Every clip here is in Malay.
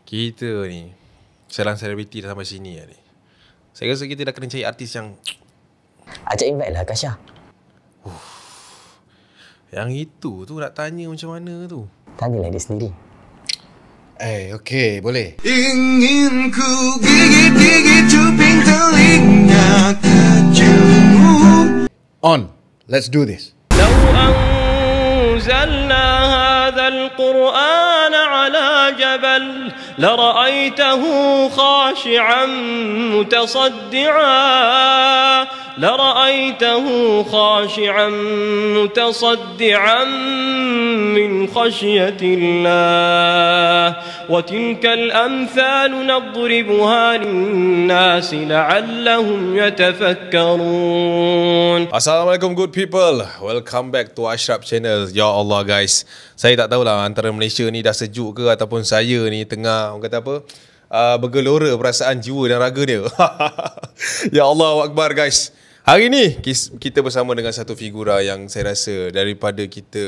Kita ni serang selebriti dah sampai sini lah ni. Saya rasa kita dah kena cari artis yang Ajak invite lah Kasha. Yang itu tu nak tanya macam mana tu. Tanyalah dia sendiri. Okey, boleh. Ingin ku gigit-gigit cuping telinga kejumu. On. Let's do this. لو أنزلنا هذا القرآن على جبل لرأيته خاشعا متصدعا من خشية الله وتلك الأمثال نضربها للناس لعلهم يتفكرون. Assalamualaikum good people. Welcome back to Ashraf Channel. Ya Allah guys, saya tak tahulah antara Malaysia ni dah sejuk ke ataupun saya ni tengah orang kata apa, bergelora perasaan jiwa dan raga dia. Ya Allah Akbar guys. Hari ni kita bersama dengan satu figura yang saya rasa daripada kita,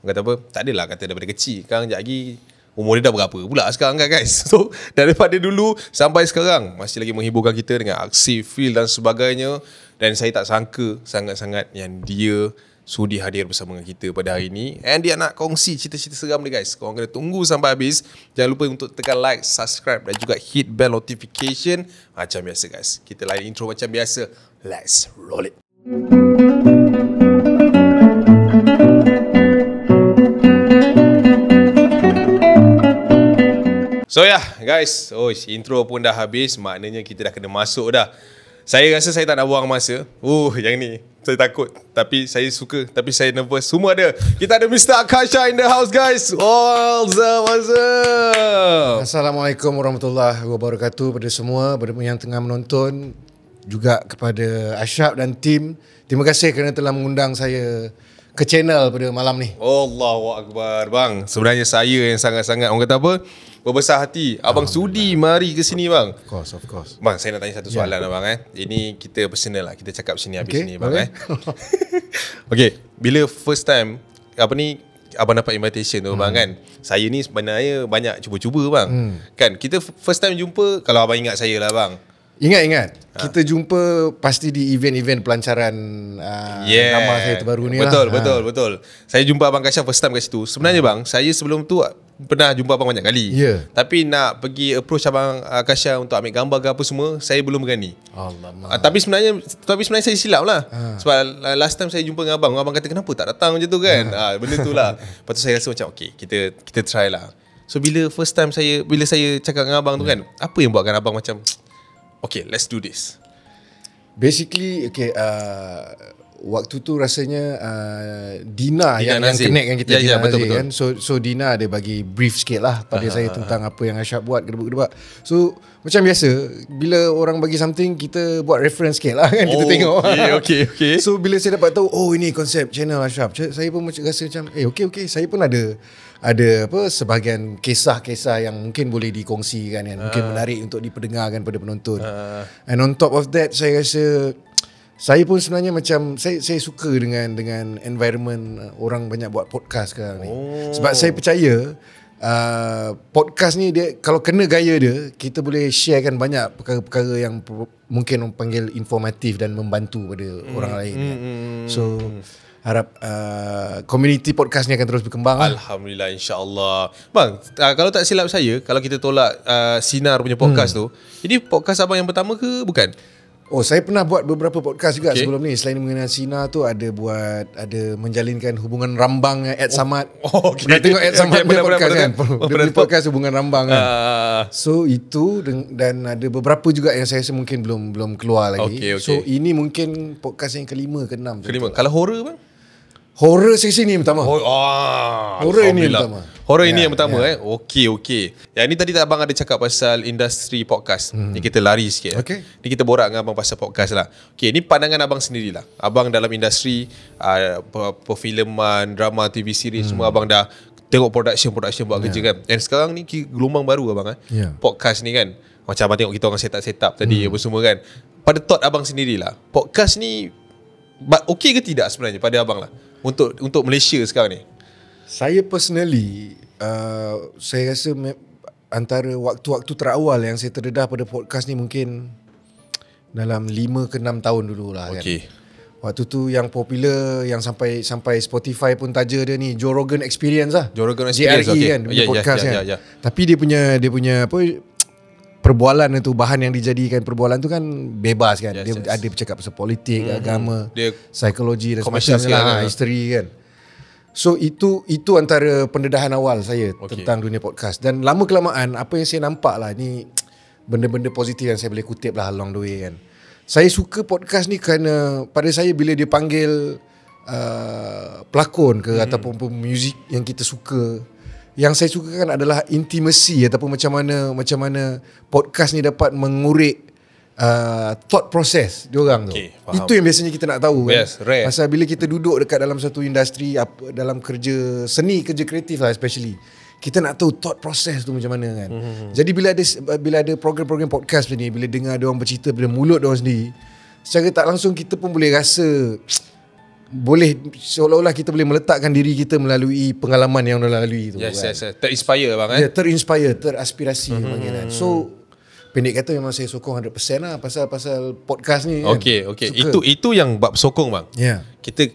orang kata apa, tak adalah kata daripada kecil. Sekarang sekejap lagi umur dia dah berapa pula sekarang kan guys. So daripada dulu sampai sekarang masih lagi menghiburkan kita dengan aksi, feel dan sebagainya. Dan saya tak sangka sangat-sangat yang dia sudi hadir bersama dengan kita pada hari ini. And dia nak kongsi cerita-cerita seram dia guys. Korang kena tunggu sampai habis. Jangan lupa untuk tekan like, subscribe dan juga hit bell notification. Macam biasa guys, kita lain intro macam biasa. Let's roll it. So ya guys, intro pun dah habis. Maknanya kita dah kena masuk dah. Saya rasa saya tak nak buang masa. Yang ni saya takut, tapi saya suka, tapi saya nervous. Semua ada. Kita ada Mr. Akasha in the house guys. What's up? Assalamualaikum warahmatullahi wabarakatuh kepada semua yang tengah menonton, juga kepada Ashraf dan tim. Terima kasih kerana telah mengundang saya ke channel pada malam ni. Allahu Akbar bang. Sebenarnya saya yang sangat-sangat orang kata apa, berbesar hati. Abang sudi mari ke sini bang. Of course. Bang, saya nak tanya satu soalan lah bang. Ini kita personal lah. Kita cakap sini habis sini bang. boleh. Okay, bila first time apa ni abang dapat invitation tu bang kan, saya ni sebenarnya banyak cuba-cuba bang. Kan kita first time jumpa, kalau abang ingat saya lah bang. Ingat. Kita jumpa pasti di event-event pelancaran drama saya terbaru ni betul, lah. Betul. Saya jumpa Abang Kasha first time kat situ. Sebenarnya bang, saya sebelum tu pernah jumpa abang banyak kali. Tapi nak pergi approach Abang Kasha untuk ambil gambar ke apa semua, saya belum berani. Tapi sebenarnya saya silap lah. Sebab last time saya jumpa dengan abang kata kenapa tak datang macam tu kan. Benda tu lah. Lepas tu saya rasa macam okay, kita try lah. So bila saya cakap dengan abang tu kan, apa yang buatkan abang macam okay, let's do this? Basically, waktu tu rasanya Dina yang connect kan kita. Betul. Kan? So Dina ada bagi brief sikit lah pada saya tentang apa yang Ashraf buat, gedebak-gedebak. So macam biasa, bila orang bagi something, kita buat reference sikit lah kan. Kita tengok. Okay. So bila saya dapat tahu, ini konsep channel Ashraf, saya pun rasa macam okay. Saya pun ada sebahagian kisah-kisah yang mungkin boleh dikongsikan kan, mungkin menarik untuk diperdengarkan pada penonton. And on top of that, saya rasa saya pun sebenarnya macam saya suka dengan environment orang banyak buat podcast sekarang ni. Sebab saya percaya podcast ni dia kalau kena gaya dia, kita boleh sharekan banyak perkara-perkara yang mungkin orang panggil informatif dan membantu pada orang lain kan. So harap community podcast ni akan terus berkembang. Alhamdulillah, insyaAllah. Bang, kalau tak silap saya, kalau kita tolak Sinar punya podcast tu, jadi podcast abang yang pertama ke bukan? Saya pernah buat beberapa podcast juga sebelum ni. Selain mengenai Sinar tu, ada menjalinkan hubungan rambang dengan Ed Samad. Pernah tengok Ed Samad punya podcast kan? Dia punya podcast hubungan rambang kan. So itu, dan ada beberapa juga yang saya rasa mungkin belum keluar lagi. So ini mungkin podcast yang kelima ke enam. Kalau horror bang? Horror sesi ni yang pertama. Horror ini yang pertama. Horror ini yang pertama. Okey. Yang ni tadi abang ada cakap pasal industri podcast. Ni kita lari sikit. Ni kita borak dengan abang pasal podcast lah. Okey, ni pandangan abang sendirilah. Abang dalam industri perfilman, drama, TV series, semua abang dah tengok production buat kerja kan. Dan sekarang ni gelombang baru abang podcast ni kan. Macam abang tengok kita orang set up tadi apa semua kan. Pada thought abang sendirilah, podcast ni okey ke tidak sebenarnya pada abang lah untuk Malaysia sekarang ni? Saya personally, saya rasa antara waktu-waktu terawal yang saya terdedah pada podcast ni mungkin dalam 5 ke 6 tahun dulu lah kan. Waktu tu yang popular, yang sampai Spotify pun taja dia ni Joe Rogan Experience lah. Joe Rogan Experience, JRE okay. kan, dia podcast kan. Tapi dia punya apa, perbualan tu, bahan yang dijadikan perbualan tu kan bebas kan. Dia ada bercakap pasal politik, agama, dia psikologi dan sebagainya lah, history kan. So itu antara pendedahan awal saya tentang dunia podcast. Dan lama kelamaan apa yang saya nampak lah ni benda-benda positif yang saya boleh kutip lah along the way kan. Saya suka podcast ni kerana pada saya bila dia panggil pelakon ke ataupun muzik yang kita suka, yang saya suka kan adalah intimacy ataupun macam mana podcast ni dapat mengurek thought process diorang tu. Itu yang biasanya kita nak tahu kan. Pasal bila kita duduk dekat dalam satu industri, dalam kerja seni, kerja kreatif lah especially, kita nak tahu thought process tu macam mana kan. Jadi bila ada program-program podcast ni, bila dengar dia orang bercerita dari mulut dia orang sendiri, secara tak langsung kita pun boleh rasa boleh seolah-olah kita boleh meletakkan diri kita melalui pengalaman yang dia lalui tu. Yes. Terinspire bang Ya, terinspire, teraspirasi kan. So pendek kata memang saya sokong 100% lah pasal podcast ni kan. Okay. Itu yang bab sokong bang. Ya. Kita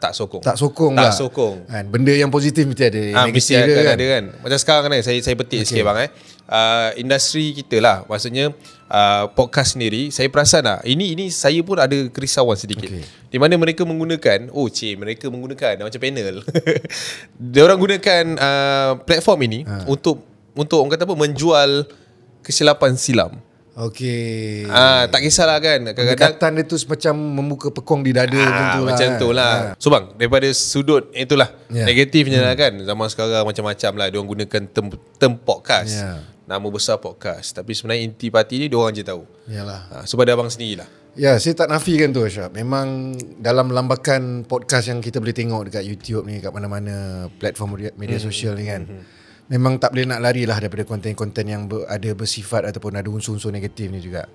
tak sokong. Tak sokong. Kan, benda yang positif mesti ada, mesti akan ada kan. Macam sekarang kan saya petik sikit bang industri kita lah, maksudnya podcast sendiri, saya perasan lah ini saya pun ada kerisauan sedikit. Di mana mereka menggunakan mereka menggunakan macam panel. Dia orang gunakan platform ini untuk orang kata apa, menjual kesilapan silam. Tak kisahlah kan. Kadang-kadang pendekatan dia tu macam membuka pekong di dada macam tu lah. So bang, daripada sudut itulah negatifnya lah kan. Zaman sekarang macam-macam lah diorang gunakan term podcast, nama besar podcast, tapi sebenarnya intipati ni diorang je tahu. So pada abang sendirilah. Ya, saya tak nafikan tu Ashraf. Memang dalam lambakan podcast yang kita boleh tengok dekat YouTube ni, kat mana-mana platform media sosial ni kan, memang tak boleh nak lari lah daripada konten-konten yang ada bersifat ataupun ada unsur-unsur negatif ni juga.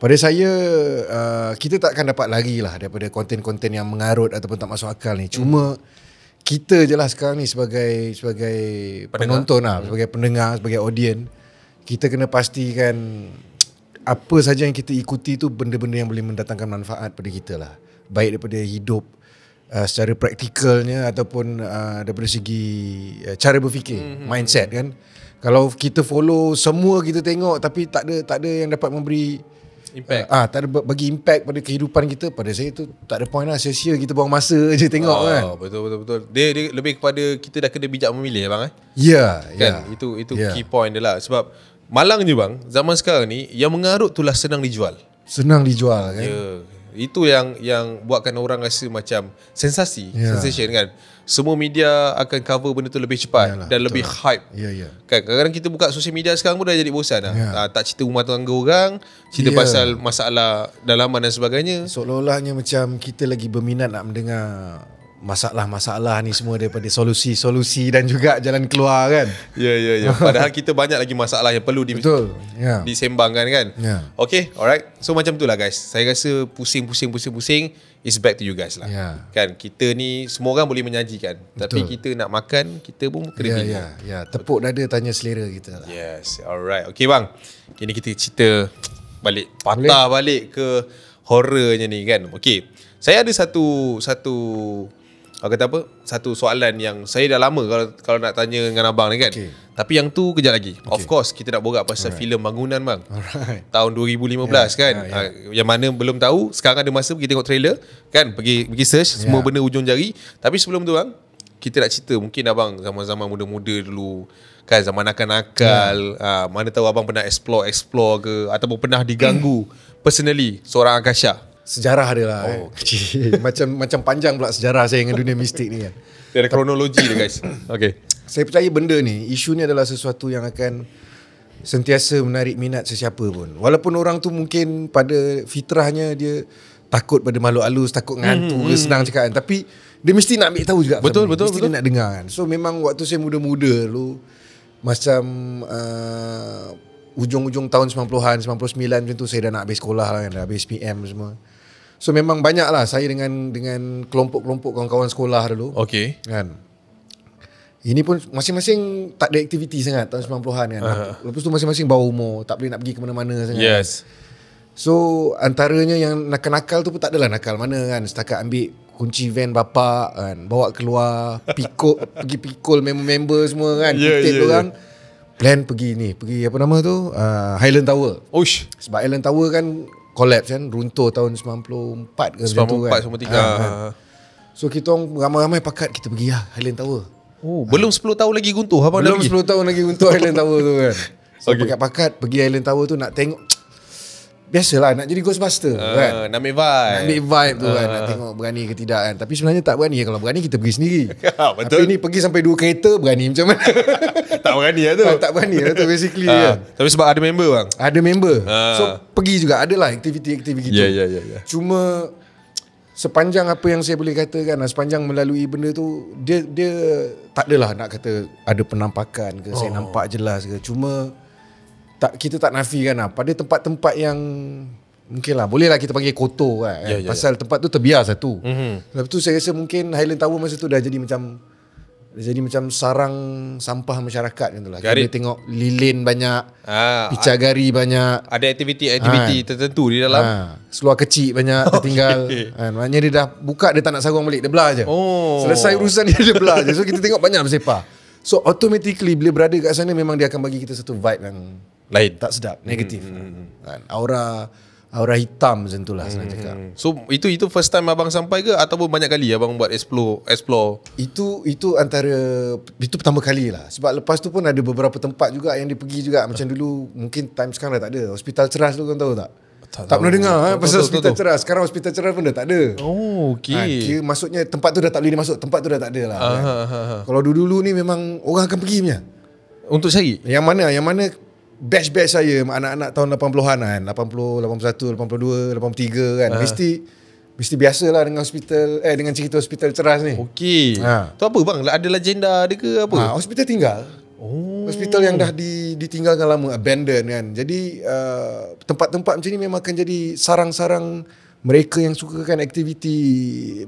Pada saya, kita takkan dapat lari lah daripada konten-konten yang mengarut ataupun tak masuk akal ni. Cuma kita je lah sekarang ni sebagai penonton lah, sebagai pendengar, sebagai audience, kita kena pastikan apa saja yang kita ikuti tu benda-benda yang boleh mendatangkan manfaat pada kita lah. Baik daripada hidup secara praktikalnya ataupun daripada segi cara berfikir, mindset kan. Kalau kita follow semua kita tengok tapi tak ada yang dapat memberi impact, tak ada bagi impact pada kehidupan kita, pada saya tu tak ada point lah, sia-sia kita buang masa je tengok kan. Betul. Dia lebih kepada kita dah kena bijak memilih bang kan. Itu key point dia lah. Sebab malangnya bang, zaman sekarang ni yang mengarut tu lah senang dijual kan. Itu yang buatkan orang rasa macam sensation kan. Semua media akan cover benda tu lebih cepat dan lebih hype. Kan kadang-kadang kita buka sosial media sekarang pun dah jadi bosan lah. Tak cerita rumah tangga orang, cerita pasal masalah dalaman dan sebagainya. Seolah-olahnya macam kita lagi berminat nak mendengar masalah-masalah ni semua daripada solusi-solusi dan juga jalan keluar kan. Ya. Padahal kita banyak lagi masalah yang perlu disembangkan kan. Okay, alright. So macam tu lah guys. Saya rasa pusing is back to you guys lah. Kan kita ni semua orang boleh menyajikan, tapi kita nak makan, kita pun kena pilih. Tepuk dada tanya selera kita lah. Yes, alright. Okay bang, kini kita cerita balik, patah balik ke horrornya ni kan. Okay, saya ada satu soalan yang saya dah lama kalau nak tanya dengan abang ni kan. Tapi yang tu kejap lagi. Of course kita nak borak pasal filem Bangunan bang. Tahun 2015 kan. Yang mana belum tahu, sekarang ada masa pergi tengok trailer kan, pergi search semua benda ujung jari. Tapi sebelum tu bang, kita nak cerita mungkin abang zaman-zaman muda-muda dulu kan, zaman nakal-nakal, mana tahu abang pernah explore ke ataupun pernah diganggu personally seorang Akasha. Sejarah dia lah macam panjang pula sejarah saya dengan dunia mistik ni kan. Dia ada kronologi dia guys. Okay. Saya percaya benda ni, isu ni adalah sesuatu yang akan sentiasa menarik minat sesiapa pun. Walaupun orang tu mungkin pada fitrahnya dia takut pada makhluk halus, takut ngantuk, senang cakap kan, tapi dia mesti nak ambil tahu juga. Betul. Dia nak dengar kan. So memang waktu saya muda-muda dulu, macam ujung-ujung tahun 90-an, 99 macam tu, saya dah nak habis sekolah lah kan, dah habis PM semua. So memang banyak lah saya dengan kelompok-kelompok kawan-kawan sekolah dulu. Okay. Kan. Ini pun masing-masing tak ada aktiviti sangat tahun 90-an kan. Lepas tu masing-masing bawah umur, tak boleh nak pergi ke mana-mana sangat. Yes. So antaranya yang nakal-nakal tu pun tak adalah nakal mana kan. Setakat ambil kunci van bapak kan, bawa keluar, pergi pikul member-member semua kan, kutip orang. Plan pergi apa nama tu? Highland Tower. Oish. Sebab Highland Tower kan collapse kan, runtuh tahun 94 ke macam tu kan. 94, 93. Kan. So kita orang ramai-ramai pakat kita pergi Highland Tower. Oh, belum 10 tahun lagi guntuh abang dah Belum pergi. 10 tahun lagi untuk Highland Tower tu kan. So pakat-pakat pergi Highland Tower tu nak tengok. Biasalah nak jadi Ghostbuster kan. Nak ambil vibe. Nak ambil vibe tu kan. Nak tengok berani ke tidak kan. Tapi sebenarnya tak berani. Kalau berani kita pergi sendiri. Betul. Tapi ni pergi sampai 2 kereta berani macam mana. Tak berani lah tu. Tak berani lah tu basically kan. Tapi sebab ada member bang. Ada member. So pergi juga. Adalah aktiviti-aktiviti gitu. Ya. Cuma sepanjang apa yang saya boleh katakan, sepanjang melalui benda tu, dia tak adalah nak kata ada penampakan ke, saya nampak jelas ke. Cuma kita tak nafikan lah. Pada tempat-tempat yang mungkin lah, boleh lah kita panggil kotor kan. Pasal tempat tu terbiar satu. Lepas tu saya rasa mungkin Highland Tower masa tu dah jadi macam sarang sampah masyarakat gitu lah. Kita tengok lilin banyak, picagari banyak, ada aktiviti tertentu di dalam. Seluar kecil banyak tertinggal. Maknanya dia dah buka, dia tak nak sarung balik, dia belah je. Selesai urusan dia belah je. So kita tengok banyak bersepah. So automatically bila berada kat sana, memang dia akan bagi kita satu vibe yang lain, tak sedap, negatif. Aura hitam macam tu lah senang cakap. So itu first time abang sampai ke ataupun banyak kali abang buat explore? Itu pertama kali lah. Sebab lepas tu pun ada beberapa tempat juga yang dia pergi juga. Macam dulu, mungkin time sekarang dah tak ada. Hospital Ceras tu kan tahu tak? Tak pernah dengar pasal Hospital Ceras. Sekarang Hospital Ceras pun dah tak ada. Oh, okey. Maksudnya tempat tu dah tak boleh dimasuk. Tempat tu dah tak ada lah kan. Kalau dulu ni memang orang akan pergi punya. Untuk cari? Yang mana batch saya, anak-anak tahun 80-an kan, 80, 81, 82, 83 kan. Mesti biasalah dengan dengan cerita Hospital Ceras ni. Okey. Tu apa bang? Ada legenda ada ke apa? Hospital tinggal. Hospital yang dah ditinggalkan lama, abandoned kan. Jadi tempat-tempat macam ni memang akan jadi sarang-sarang mereka yang sukakan aktiviti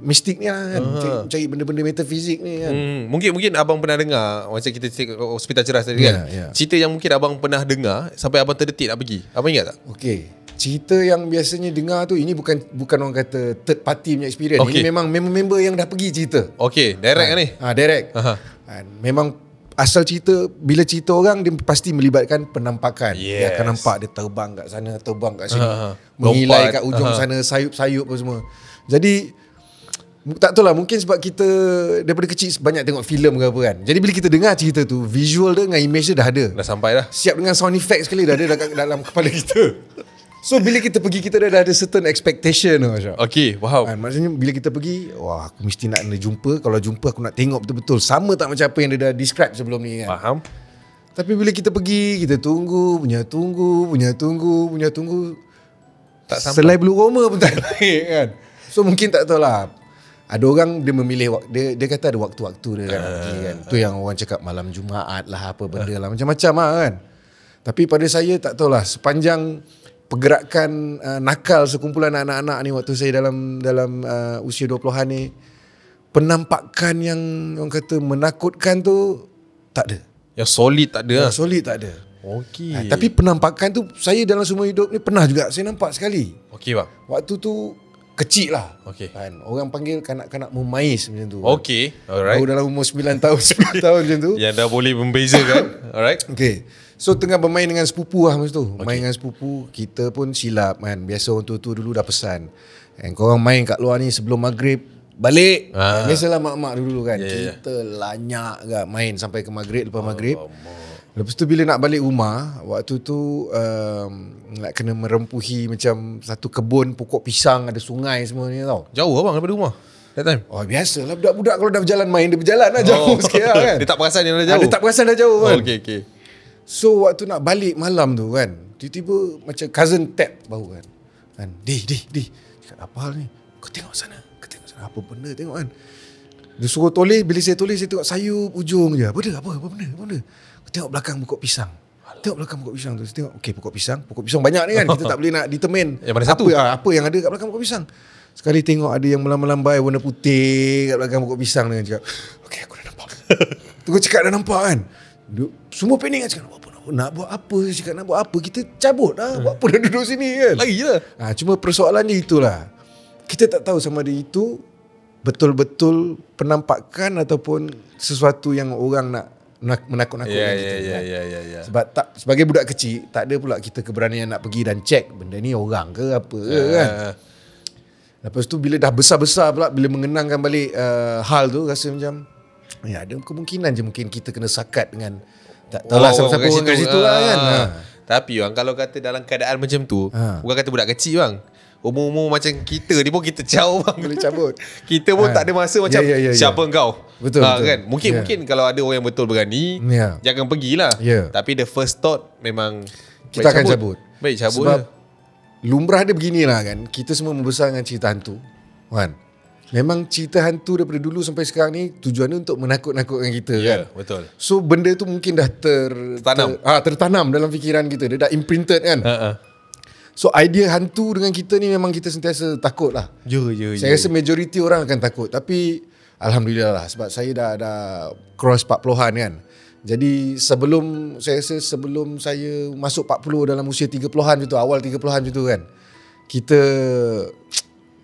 mistik ni lah kan. Cari benda-benda metafizik ni kan. Mungkin abang pernah dengar, macam kita cakap Hospital Ceras tadi kan. Cerita yang mungkin abang pernah dengar sampai abang terdetik nak pergi. Abang ingat tak? Okey. Cerita yang biasanya dengar tu, ini bukan orang kata third party punya experience. Ini memang member yang dah pergi cerita. Okey, direct ni. Direct. Memang asal cerita, bila cerita orang dia pasti melibatkan penampakan. Dia akan nampak dia terbang kat sana, terbang kat sini, mengilai kat ujung sana, sayup-sayup apa semua. Jadi tak tahu lah, mungkin sebab kita daripada kecil banyak tengok filem ke apa kan. Jadi bila kita dengar cerita tu, visual dia dengan image dia dah ada. Dah sampai dah. Siap dengan sound effect sekali dah ada dalam kepala kita. So bila kita pergi, kita dah ada certain expectation. Okey, faham. Maksudnya bila kita pergi, wah aku mesti nak jumpa. Kalau jumpa aku nak tengok betul-betul sama tak macam apa yang dia dah describe sebelum ni kan. Faham. Tapi bila kita pergi, kita tunggu. Tak sampai. Selai bulu roma pun tak naik kan. So mungkin tak tahu lah. Ada orang dia memilih, dia kata ada waktu-waktu dia kan, pergi kan. Tu yang orang cakap malam Jumaat lah, apa benda lah, macam-macam lah kan. Tapi pada saya tak tahulah, sepanjang pergerakan nakal sekumpulan anak-anak ni waktu saya dalam usia 20-an ni, penampakan yang orang kata menakutkan tu tak ada. Yang solid tak ada. Solid tak ada. Okey. Tapi penampakan tu saya dalam semua hidup ni pernah juga saya nampak sekali. Okey bang. Waktu tu kecil lah. Okey. Kan, orang panggil kanak-kanak memais macam tu. Okey. Alright. Baru dalam umur 9 tahun, 10 tahun macam tu. Yang dah boleh membezakan. Alright. Okey. So tengah bermain dengan sepupu lah masa tu. Main dengan sepupu, kita pun silap kan. Biasa orang tu dulu dah pesan. Korang main kat luar ni sebelum maghrib, balik. Biasalah mak-mak dulu kan. Kita lanyak kan main sampai ke maghrib, lepas maghrib. Lepas tu bila nak balik rumah, waktu tu nak kena merempuhi macam satu kebun pokok pisang, ada sungai semua ni tau. Jauh abang daripada rumah that time? Oh biasalah budak-budak kalau dah berjalan main, dia berjalan lah jauh sikit lah kan. Dia tak perasan dia dah jauh. Dia tak perasan dah jauh kan. Okey. So waktu nak balik malam tu kan, tiba-tiba macam cousin tap baru kan. Di cakap apa hal ni? Kau tengok sana. Apa benda tengok kan. Dia suruh toleh, bila saya toleh saya tengok sayup ujung je. Apa benda? Kau tengok belakang pokok pisang. Tengok belakang pokok pisang tu. Saya tengok okey pokok pisang banyak ni kan. Kita tak boleh nak determine yang mana satu. Apa yang ada kat belakang pokok pisang. Sekali tengok ada yang melambai warna putih kat belakang pokok pisang ni kan. Cakap, okey aku dah nampak. Terus cakap dah nampak kan. Semua panik kan, cakap nak buat apa? Cakap nak buat apa? Kita cabut lah. Buat apa dah duduk sini kan? Lagi lah. Cuma persoalannya itulah. Kita tak tahu sama ada itu betul-betul penampakan ataupun sesuatu yang orang nak menakut-nakutkan kita. Ya. Sebab sebagai budak kecil tak ada pula kita keberanian nak pergi dan cek benda ni orang ke apa kan. Lepas tu bila dah besar-besar pula, bila mengenangkan balik hal tu, rasa macam ada kemungkinan je mungkin kita kena sakat dengan tak tahulah siapa-siapa orang kat situ lah kan. Tapi bang, kalau kata dalam keadaan macam tu, bukan kata budak kecil bang, umur-umur macam kita ni pun kita jauh bang. Boleh cabut. Kita pun tak ada masa macam siapa engkau. Betul. Kan? Mungkin kalau ada orang yang betul berani, jangan pergilah. Tapi the first thought memang kita akan cabut. Baik cabut. Sebab lumrah dia beginilah kan. Kita semua membesar dengan cerita hantu. Kan? Memang cerita hantu daripada dulu sampai sekarang ni tujuannya untuk menakut-nakutkan kita kan. Betul. So benda tu mungkin dah tertanam dalam fikiran kita. Dia dah imprinted kan. So idea hantu dengan kita ni memang kita sentiasa takut lah. Saya rasa majoriti orang akan takut. Tapi alhamdulillah lah, sebab saya dah cross 40-an kan. Jadi sebelum saya masuk 40 dalam usia 30-an macam tu, awal 30-an macam tu kan,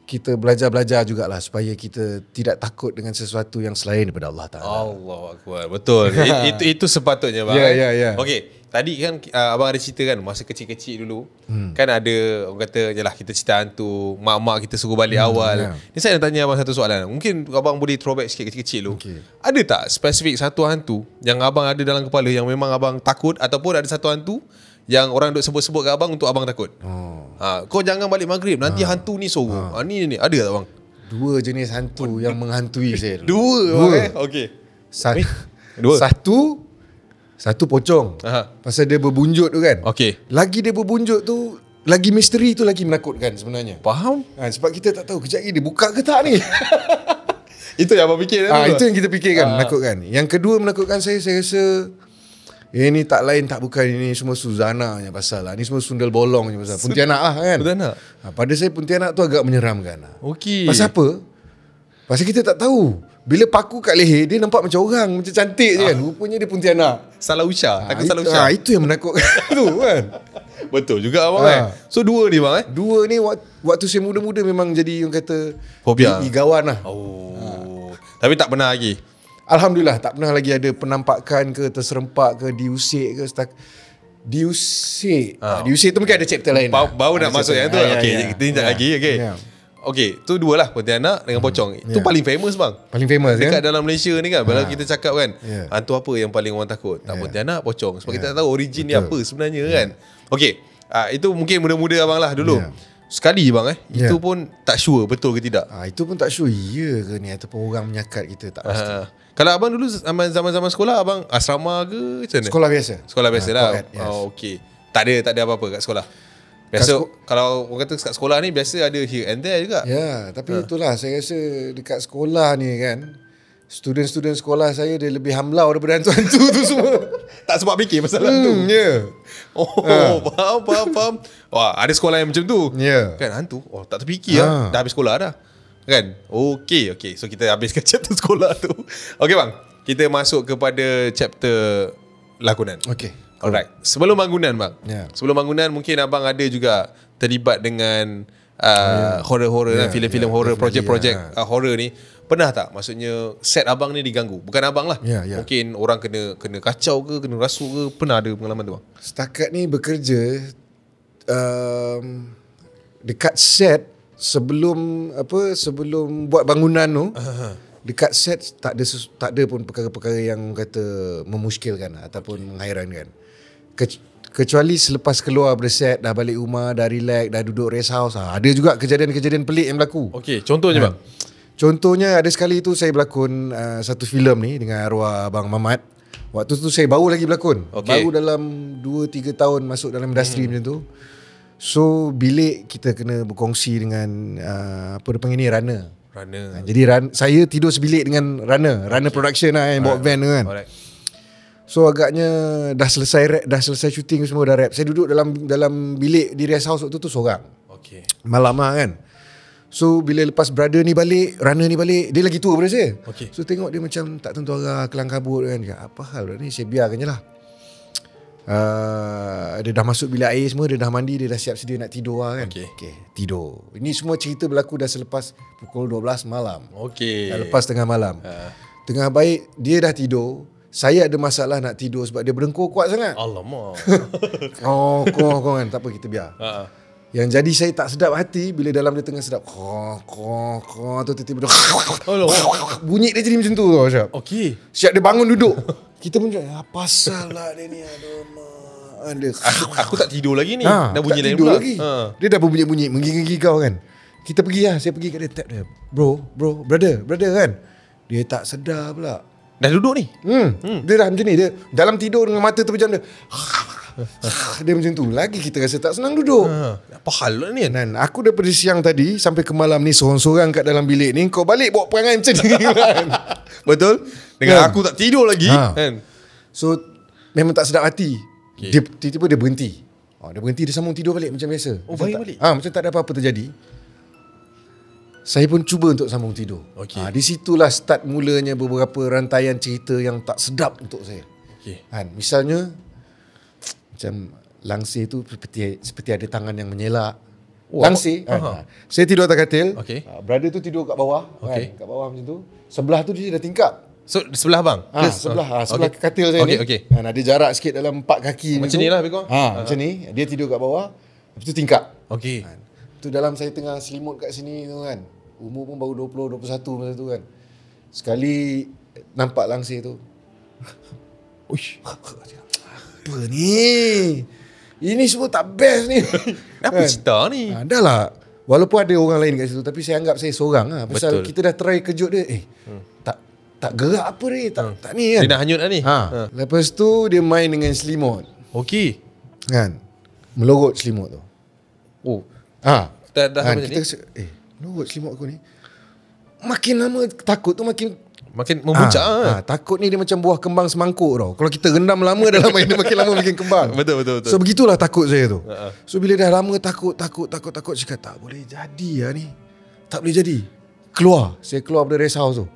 kita belajar jugalah supaya kita tidak takut dengan sesuatu yang selain daripada Allah Ta'ala. Allahu Akbar. Betul. itu sepatutnya bang. Ya. Okey, tadi kan abang ada cerita kan masa kecil-kecil dulu. Kan ada orang kata yalah kita cerita hantu, mak-mak kita suruh balik awal. Ni saya nak tanya abang satu soalan. Mungkin abang boleh throwback sikit kecil-kecil dulu. Ada tak spesifik satu hantu yang abang ada dalam kepala yang memang abang takut, ataupun ada satu hantu yang orang duk sebut-sebut kat abang untuk abang takut? Kau jangan balik maghrib, nanti hantu ni sorong. Ni ada tak bang? Dua jenis hantu yang menghantui saya dulu. Dua. Okey. Dua. Satu pocong. Pasal dia berbunjut tu kan. Okey. Lagi dia berbunjut tu, lagi misteri tu lagi menakutkan sebenarnya. Faham? Sebab kita tak tahu kejap lagi dia buka ke tak ni. Itu yang abang fikir. Itu yang kita fikirkan, menakutkan. Yang kedua menakutkan saya rasa ini tak lain tak bukan, ini semua Suzana punya pasal lah. Ini semua sundal bolong punya pasal. Pontianak lah kan. Pontianak. Pada saya Pontianak tu agak menyeramkan lah. Okey. Pasal apa? Pasal kita tak tahu. Bila paku kat leher, dia nampak macam orang, macam cantik je kan. Rupanya dia Pontianak. Salah ucap. Takut salah ucap. Itu yang menakutkan tu kan. Betul juga abang kan. So dua ni bang Dua ni waktu saya muda-muda memang jadi yang kata fobia, igawan lah. Tapi tak pernah lagi. Alhamdulillah tak pernah lagi ada penampakan ke, terserempak ke, diusik ke, diusik. Diusik tu mungkin ada chapter lain. Baru nak masuk yang tu. Okey, kita tindak lagi. Okey, tu dua lah, Pontianak dengan pocong. Itu paling famous bang. Paling famous dekat kan? dalam Malaysia ni kan. Bila kita cakap kan, hantu apa yang paling orang takut? Tak Pontianak, pocong. Sebab kita tak tahu origin ni apa sebenarnya kan. Okey, itu mungkin muda-muda abang lah dulu. Sekali bang itu pun tak sure betul ke tidak. Itu pun tak sure ya ke ni ataupun orang menyakat kita, tak pasti. Kalau abang dulu zaman-zaman sekolah, abang asrama ke macam mana? Sekolah biasa. Sekolah biasa lah. Okey. Tak ada apa-apa kat sekolah. Biasa kalau orang kata kat sekolah ni biasa ada here and there juga. Ya, tapi itulah saya rasa dekat sekolah ni kan, student-student sekolah saya dia lebih hamlau daripada hantu-hantu tu semua. Tak sempat fikir pasal hantu. Faham. Wah, ada sekolah yang macam tu. Kan hantu. Tak terfikir lah. Dah habis sekolah dah. Kan? Okey. So kita habiskan chapter sekolah tu. Okey bang, kita masuk kepada chapter lakonan. Okey. Alright. Sebelum bangunan bang. Sebelum bangunan mungkin abang ada juga terlibat dengan horror-horror dan filem-filem horror, projek-projek horror ni. Pernah tak maksudnya set abang ni diganggu? Bukan abang lah. Mungkin orang kena kacau ke, kena rasuk ke. Pernah ada pengalaman tu bang? Setakat ni bekerja dekat set sebelum buat bangunan tu. Dekat set tak ada pun perkara-perkara yang kata memuskilkan ataupun menghairankan. Kecuali selepas keluar dari set, dah balik rumah, dah relax, dah duduk rest house, ada juga kejadian-kejadian pelik yang berlaku. Okey, contohnya bang? Contohnya ada sekali tu saya berlakon satu filem ni dengan arwah Abang Mamat. Waktu tu saya baru lagi berlakon. Baru dalam 2-3 tahun masuk dalam industri macam tu. So bilik kita kena berkongsi dengan apa dia panggil ni, runner. Jadi saya tidur sebilik dengan runner production lah yang bawa van tu kan. So agaknya dah selesai shooting semua, dah wrap. Saya duduk dalam bilik di rest house waktu tu seorang. Malam lah kan. So bila lepas brother ni balik, runner ni balik, dia lagi tua daripada saya. Okey. So tengok dia macam tak tentu arah, kelang kabut kan. Apa hal ni, saya biarkan je lah. Dia dah masuk bilik air semua, dia dah mandi, dia dah siap sedia nak tidur lah kan. Okey. Tidur. Ini semua cerita berlaku dah selepas pukul 12 malam. Okey. Dah lepas tengah malam. Tengah baik dia dah tidur. Saya ada masalah nak tidur sebab dia berengkur kuat sangat. Alamak. Kau kan, tak apa, kita biar. Yang jadi saya tak sedap hati bila dalam dia tengah sedap. Tu tiba-tiba bunyi dia jadi macam tu tau, Syab. Okey. Siap dia bangun duduk. Kita pun cakap, apa salah dia ni? Aduh, mak. Dia, Aku tak tidur lagi ni. dah Dah bunyi tak lain tidur pula. lagi. Dia dah berbunyi-bunyi, menggigil-gigau kan. Kita pergi lah, saya pergi kat dia, tap dia. Bro, brother kan. Dia tak sedar pula. Dah duduk ni? Dia dah macam ni. Dia dalam tidur dengan mata terpejam dia. Dia macam tu. Lagi kita rasa tak senang duduk. Apa hal lah ni? Dan aku daripada siang tadi sampai ke malam ni sorang-sorang kat dalam bilik ni, kau balik bawa perangai macam ni kan. Betul? Dengan Kan? aku tak tidur lagi. Kan? So memang tak sedap hati. Okay. Dia tiba-tiba dia berhenti. Dia berhenti, dia sambung tidur balik macam biasa. Oh, Macam baik tak, balik? Macam tak ada apa-apa terjadi. Saya pun cuba untuk sambung tidur. Okey. Di situlah start mulanya beberapa rantaian cerita yang tak sedap untuk saya. Okey. Misalnya macam langsir tu seperti ada tangan yang menyelak. Langsir. Saya tidur atas katil. Okey. Brother tu tidur kat bawah. Okey. Kat bawah macam tu. Sebelah tu dia dah tingkap. So sebelah bang? Sebelah Okey. katil saya ni. Okey. Ada jarak sikit dalam 4 kaki Macam ni lah lebih kurang. Macam ni. Dia tidur kat bawah. Lepas tu tingkap. Okey. Tu dalam saya tengah selimut kat sini tu kan. Umur pun baru 20, 21 masa tu kan. Sekali nampak langsir tu. Uish. Apa ni? Ini semua tak best ni. Apa cerita ni? Dah lah. Walaupun ada orang lain kat situ, tapi saya anggap saya seorang lah. Pasal Betul. kita dah try kejut dia. Tak gerak apa ni? Tak ni kan. Dia dah hanyut dah ni? Lepas tu dia main dengan selimut. Okey. Kan. Melorot selimut tu. Oh. Dah Dah kan, macam kita ni? melorot selimut aku ni. Makin lama takut tu makin Makin memuncak takut ni dia macam buah kembang semangkuk tau. Kalau kita rendam lama dalam air, dia makin lama makin kembang. Betul. So begitulah takut saya tu. So bila dah lama takut cakap tak boleh jadi lah ni. Tak boleh jadi. Saya keluar dari rest house tu.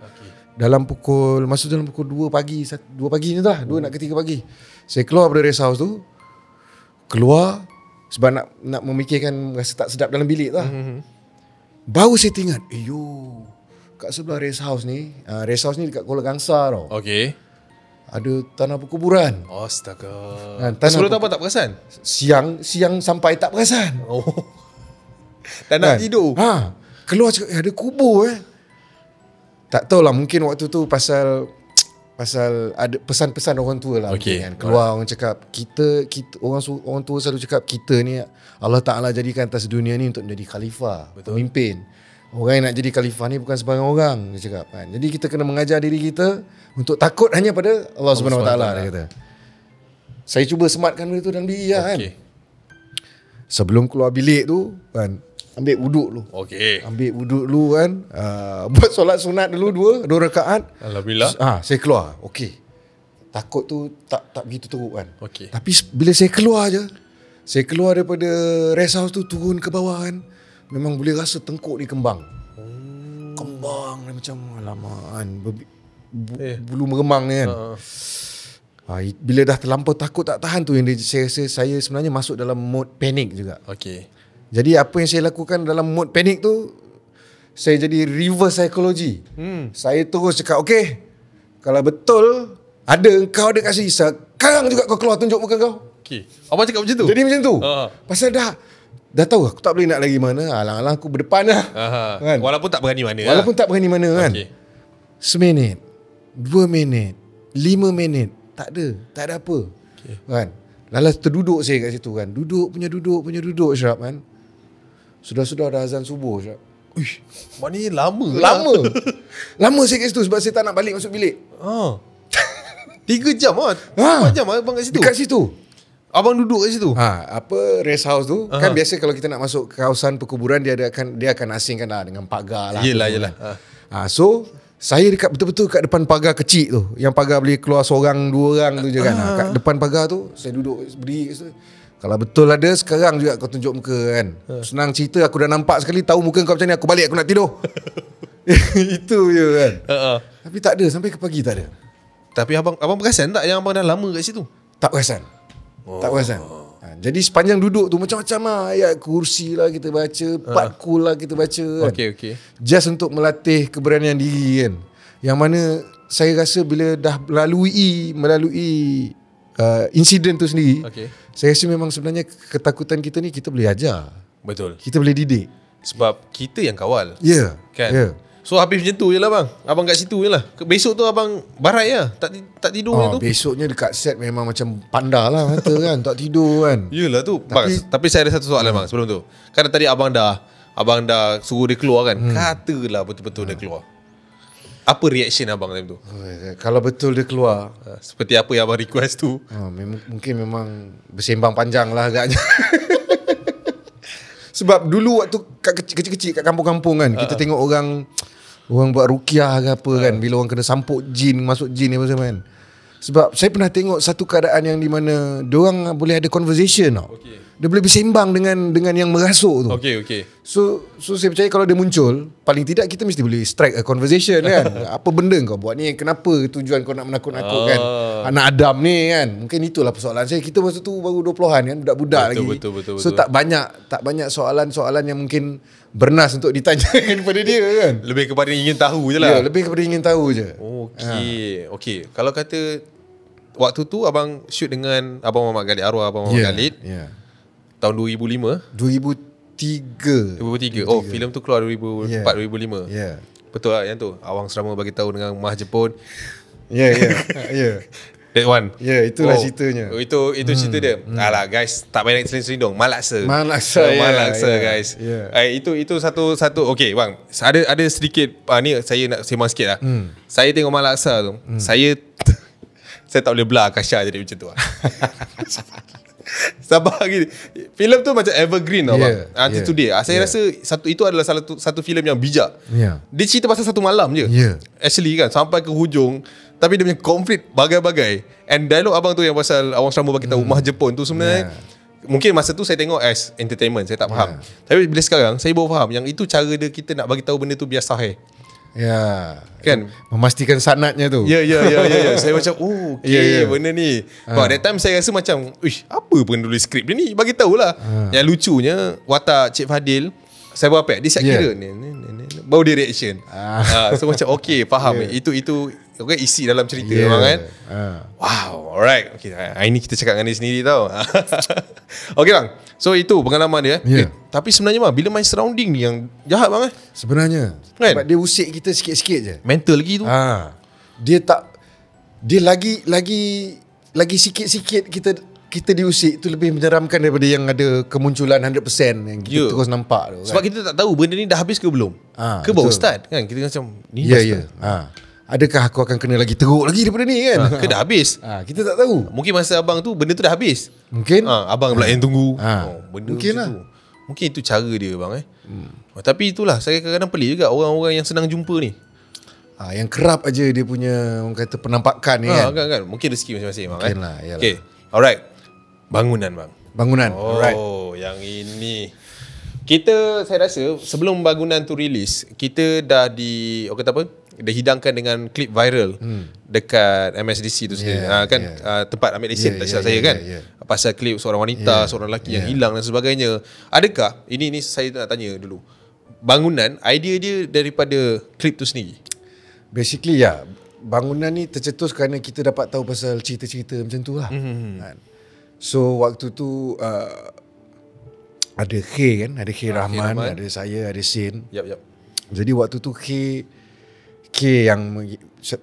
Dalam pukul 2 pagi, 2 pagi ni tu lah, 2 nak ke 3 pagi. Saya keluar dari rest house tu. Keluar sebab nak memikirkan rasa tak sedap dalam bilik tu lah. Baru saya teringat, kat sebelah rest house ni dekat Kuala Gangsa tau. Okey. Ada tanah perkuburan. Astaga. Tanah Sebelum tu apa tak perasan? Siang sampai tak perasan. Oh. Tak nak tidur. Keluar cakap ada kubur Tak tahulah, mungkin waktu tu pasal ada pesan-pesan orang tua lah. Okay. Kan. Keluar orang cakap kita orang tua selalu cakap kita ni Allah Ta'ala jadikan atas dunia ni untuk menjadi khalifah, pemimpin. Orang yang nak jadi khalifah ni bukan sebarang orang, dia cakap kan. Jadi kita kena mengajar diri kita untuk takut hanya pada Allah Subhanahu Wa Ta'ala, dia kata. Saya cuba sematkan benda tu dalam diri lah kan. Sebelum keluar bilik tu kan, ambil wuduk dulu. Okey. Ambil wuduk dulu kan. Buat solat sunat dulu 2 rakaat. Alhamdulillah. Saya keluar. Okey. Takut tu tak begitu teruk kan. Okey. Tapi bila saya keluar je, saya keluar daripada rest house tu, turun ke bawah kan, memang boleh rasa tengkuk ni kembang. Kembang ni macam alamak kan, bulu meremang ni kan. Bila dah terlampau takut tak tahan tu, yang saya rasa saya sebenarnya masuk dalam mode panik juga. Okey. Jadi apa yang saya lakukan dalam mode panik tu, saya jadi reverse psychology. Saya terus cakap, okey, kalau betul ada engkau ada kasih, sekarang juga kau keluar, tunjuk muka kau. Okey. Abang cakap macam tu? Jadi macam tu. Pasal dah tahu aku tak boleh nak lagi mana. Alang-alang aku berdepan lah. Kan? Walaupun tak berani mana. Walaupun tak berani mana kan. Okey. Seminit, 2 minit, 5 minit, tak ada apa. Kan. Lalas terduduk saya kat situ kan. Duduk Syarab kan. Sudah dah azan subuh Syarab. Uish, maknanya lama. Lama saya kat situ sebab saya tak nak balik masuk bilik. 3 jam lah. 4 jam abang kat situ. Dekat situ. Abang duduk kat situ. Rest house tu kan biasa kalau kita nak masuk ke kawasan perkuburan, dia akan asingkan lah dengan pagar lah. Yelah. So saya betul-betul kat depan pagar kecil tu, yang pagar boleh keluar seorang 2 orang tu je kan. Kat depan pagar tu saya duduk berdiri kat situ. Kalau betul ada, sekarang juga kau tunjuk muka kan. Senang cerita, aku dah nampak sekali, tahu muka kau macam ni, aku balik, aku nak tidur. Itu je kan. Tapi tak ada, sampai ke pagi tak ada. Tapi abang perasan tak yang abang dah lama kat situ? Tak perasan. Tak perasan. Jadi sepanjang duduk tu macam-macam lah. Ayat kursi lah kita baca, patkul lah kita baca kan. Okay. Just untuk melatih keberanian diri kan. Yang mana saya rasa bila dah melalui insiden tu sendiri, saya rasa memang sebenarnya ketakutan kita ni kita boleh ajar. Betul. Kita boleh didik. Sebab kita yang kawal. Ya. Kan? Ya. So habis macam tu je lah bang. Abang kat situ je lah. Besok tu abang barai lah. Tak tidur tu. Besoknya dekat set memang macam panda lah mata kan. Tak tidur kan. Yelah tu. Tapi saya ada satu soalan bang sebelum tu. Kan tadi abang dah suruh dia keluar kan. Katalah betul-betul dia keluar. Apa reaction abang time tu? Kalau betul dia keluar, seperti apa yang abang request tu, mungkin memang bersembang panjang lah agaknya. Sebab dulu waktu kecil-kecil kat kampung-kampung kan, kita tengok orang buat ruqyah ke apa kan, bila orang kena sampuk jin, masuk jin apa semua kan. Sebab saya pernah tengok satu keadaan yang di mana diorang boleh ada conversation tau. Dia boleh bersembang dengan yang merasuk tu. Okay. So saya percaya kalau dia muncul, paling tidak kita mesti boleh strike a conversation kan. Apa benda kau buat ni? Kenapa tujuan kau nak menakut-nakutkan anak Adam ni kan? Mungkin itulah persoalan saya. Kita masa tu baru 20-an kan, budak-budak lagi. Betul. So tak banyak soalan-soalan yang mungkin bernas untuk ditanyakan kepada dia kan. Lebih kepada ingin tahu je lah. Ya, lebih kepada ingin tahu je. Okay. Kalau kata waktu tu abang shoot dengan Abang Muhammad Khalid, arwah Abang Muhammad Khalid, tahun 2005 2003. Oh, filem tu keluar 2004 2005. Betul lah yang tu. Awang Serama bagi tahu dengan Mah Jepun. Ya. That one. Ya, itulah ceritanya. Itu cerita dia. Alah guys, tak payah nak selindung. Malaksa guys. Itu satu. Okay bang, ada sedikit ni saya nak sembang sikit lah. Saya tengok Malaksa tu, saya tak boleh belah Akasha jadi macam tu lah. Sabar gini. Filem tu macam evergreen tau bang. Until today. Saya rasa itu adalah satu filem yang bijak. Dia cerita pasal satu malam je. Actually kan, sampai ke hujung. Tapi dia punya konflik bagai-bagai. And dialog abang tu yang pasal Awang Serama bagi tahu Mah Jepun tu sebenarnya mungkin masa tu saya tengok as entertainment, saya tak faham. Tapi bila sekarang saya baru faham yang itu cara dia, kita nak bagi tahu benda tu biar sahih. Kan, memastikan sanadnya tu. Ya. Saya macam benda ni. That time saya rasa macam, apa pun tulis skrip dia ni, bagi tahulah. Yang lucunya watak Cik Fadil, saya buat apa? Dia siap kira ni, baru dia reaction. So macam faham. Itu isi dalam cerita memang kan. Wow, alright. Hari ni kita cakap dengan dia sendiri tau. Okay bang, so itu pengalaman dia. Tapi sebenarnya bang, bila main surrounding ni yang jahat bang sebenarnya kan? Sebab dia usik kita sikit-sikit je. Mental lagi tu. Dia lagi sikit-sikit kita diusik tu lebih menyeramkan daripada yang ada kemunculan 100% yang kita terus nampak tu, kan? Sebab kita tak tahu benda ni dah habis ke belum. Ke baru start kan. Kita macam ni adakah aku akan kena lagi teruk lagi daripada ni kan? Ke dah habis. Kita tak tahu. Mungkin masa abang tu benda tu dah habis. Mungkin abang pula yang tunggu. Benda mungkin macam tu. Mungkin itu cara dia bang Tapi itulah, saya kadang-kadang pelik juga orang-orang yang senang jumpa ni. Yang kerap aja dia punya orang kata penampakan ni kan. Mungkin rezeki masing-masing bang. Mungkin lah, okay. Alright. Bangunan bang. Alright. Yang ini saya rasa sebelum Bangunan tu release, kita dah dah hidangkan dengan klip viral dekat MSDC tu sendiri. Tempat ambil lesen tak silap saya kan. Pasal klip seorang wanita, seorang lelaki yang hilang dan sebagainya. Adakah ini saya nak tanya dulu. Bangunan, idea dia daripada klip tu sendiri? Basically Bangunan ni tercetus kerana kita dapat tahu pasal cerita-cerita macam tu lah. So waktu tu ada Khay kan, ada Khay Rahman, ada saya, ada Sin. Yap. Jadi waktu tu Khay yang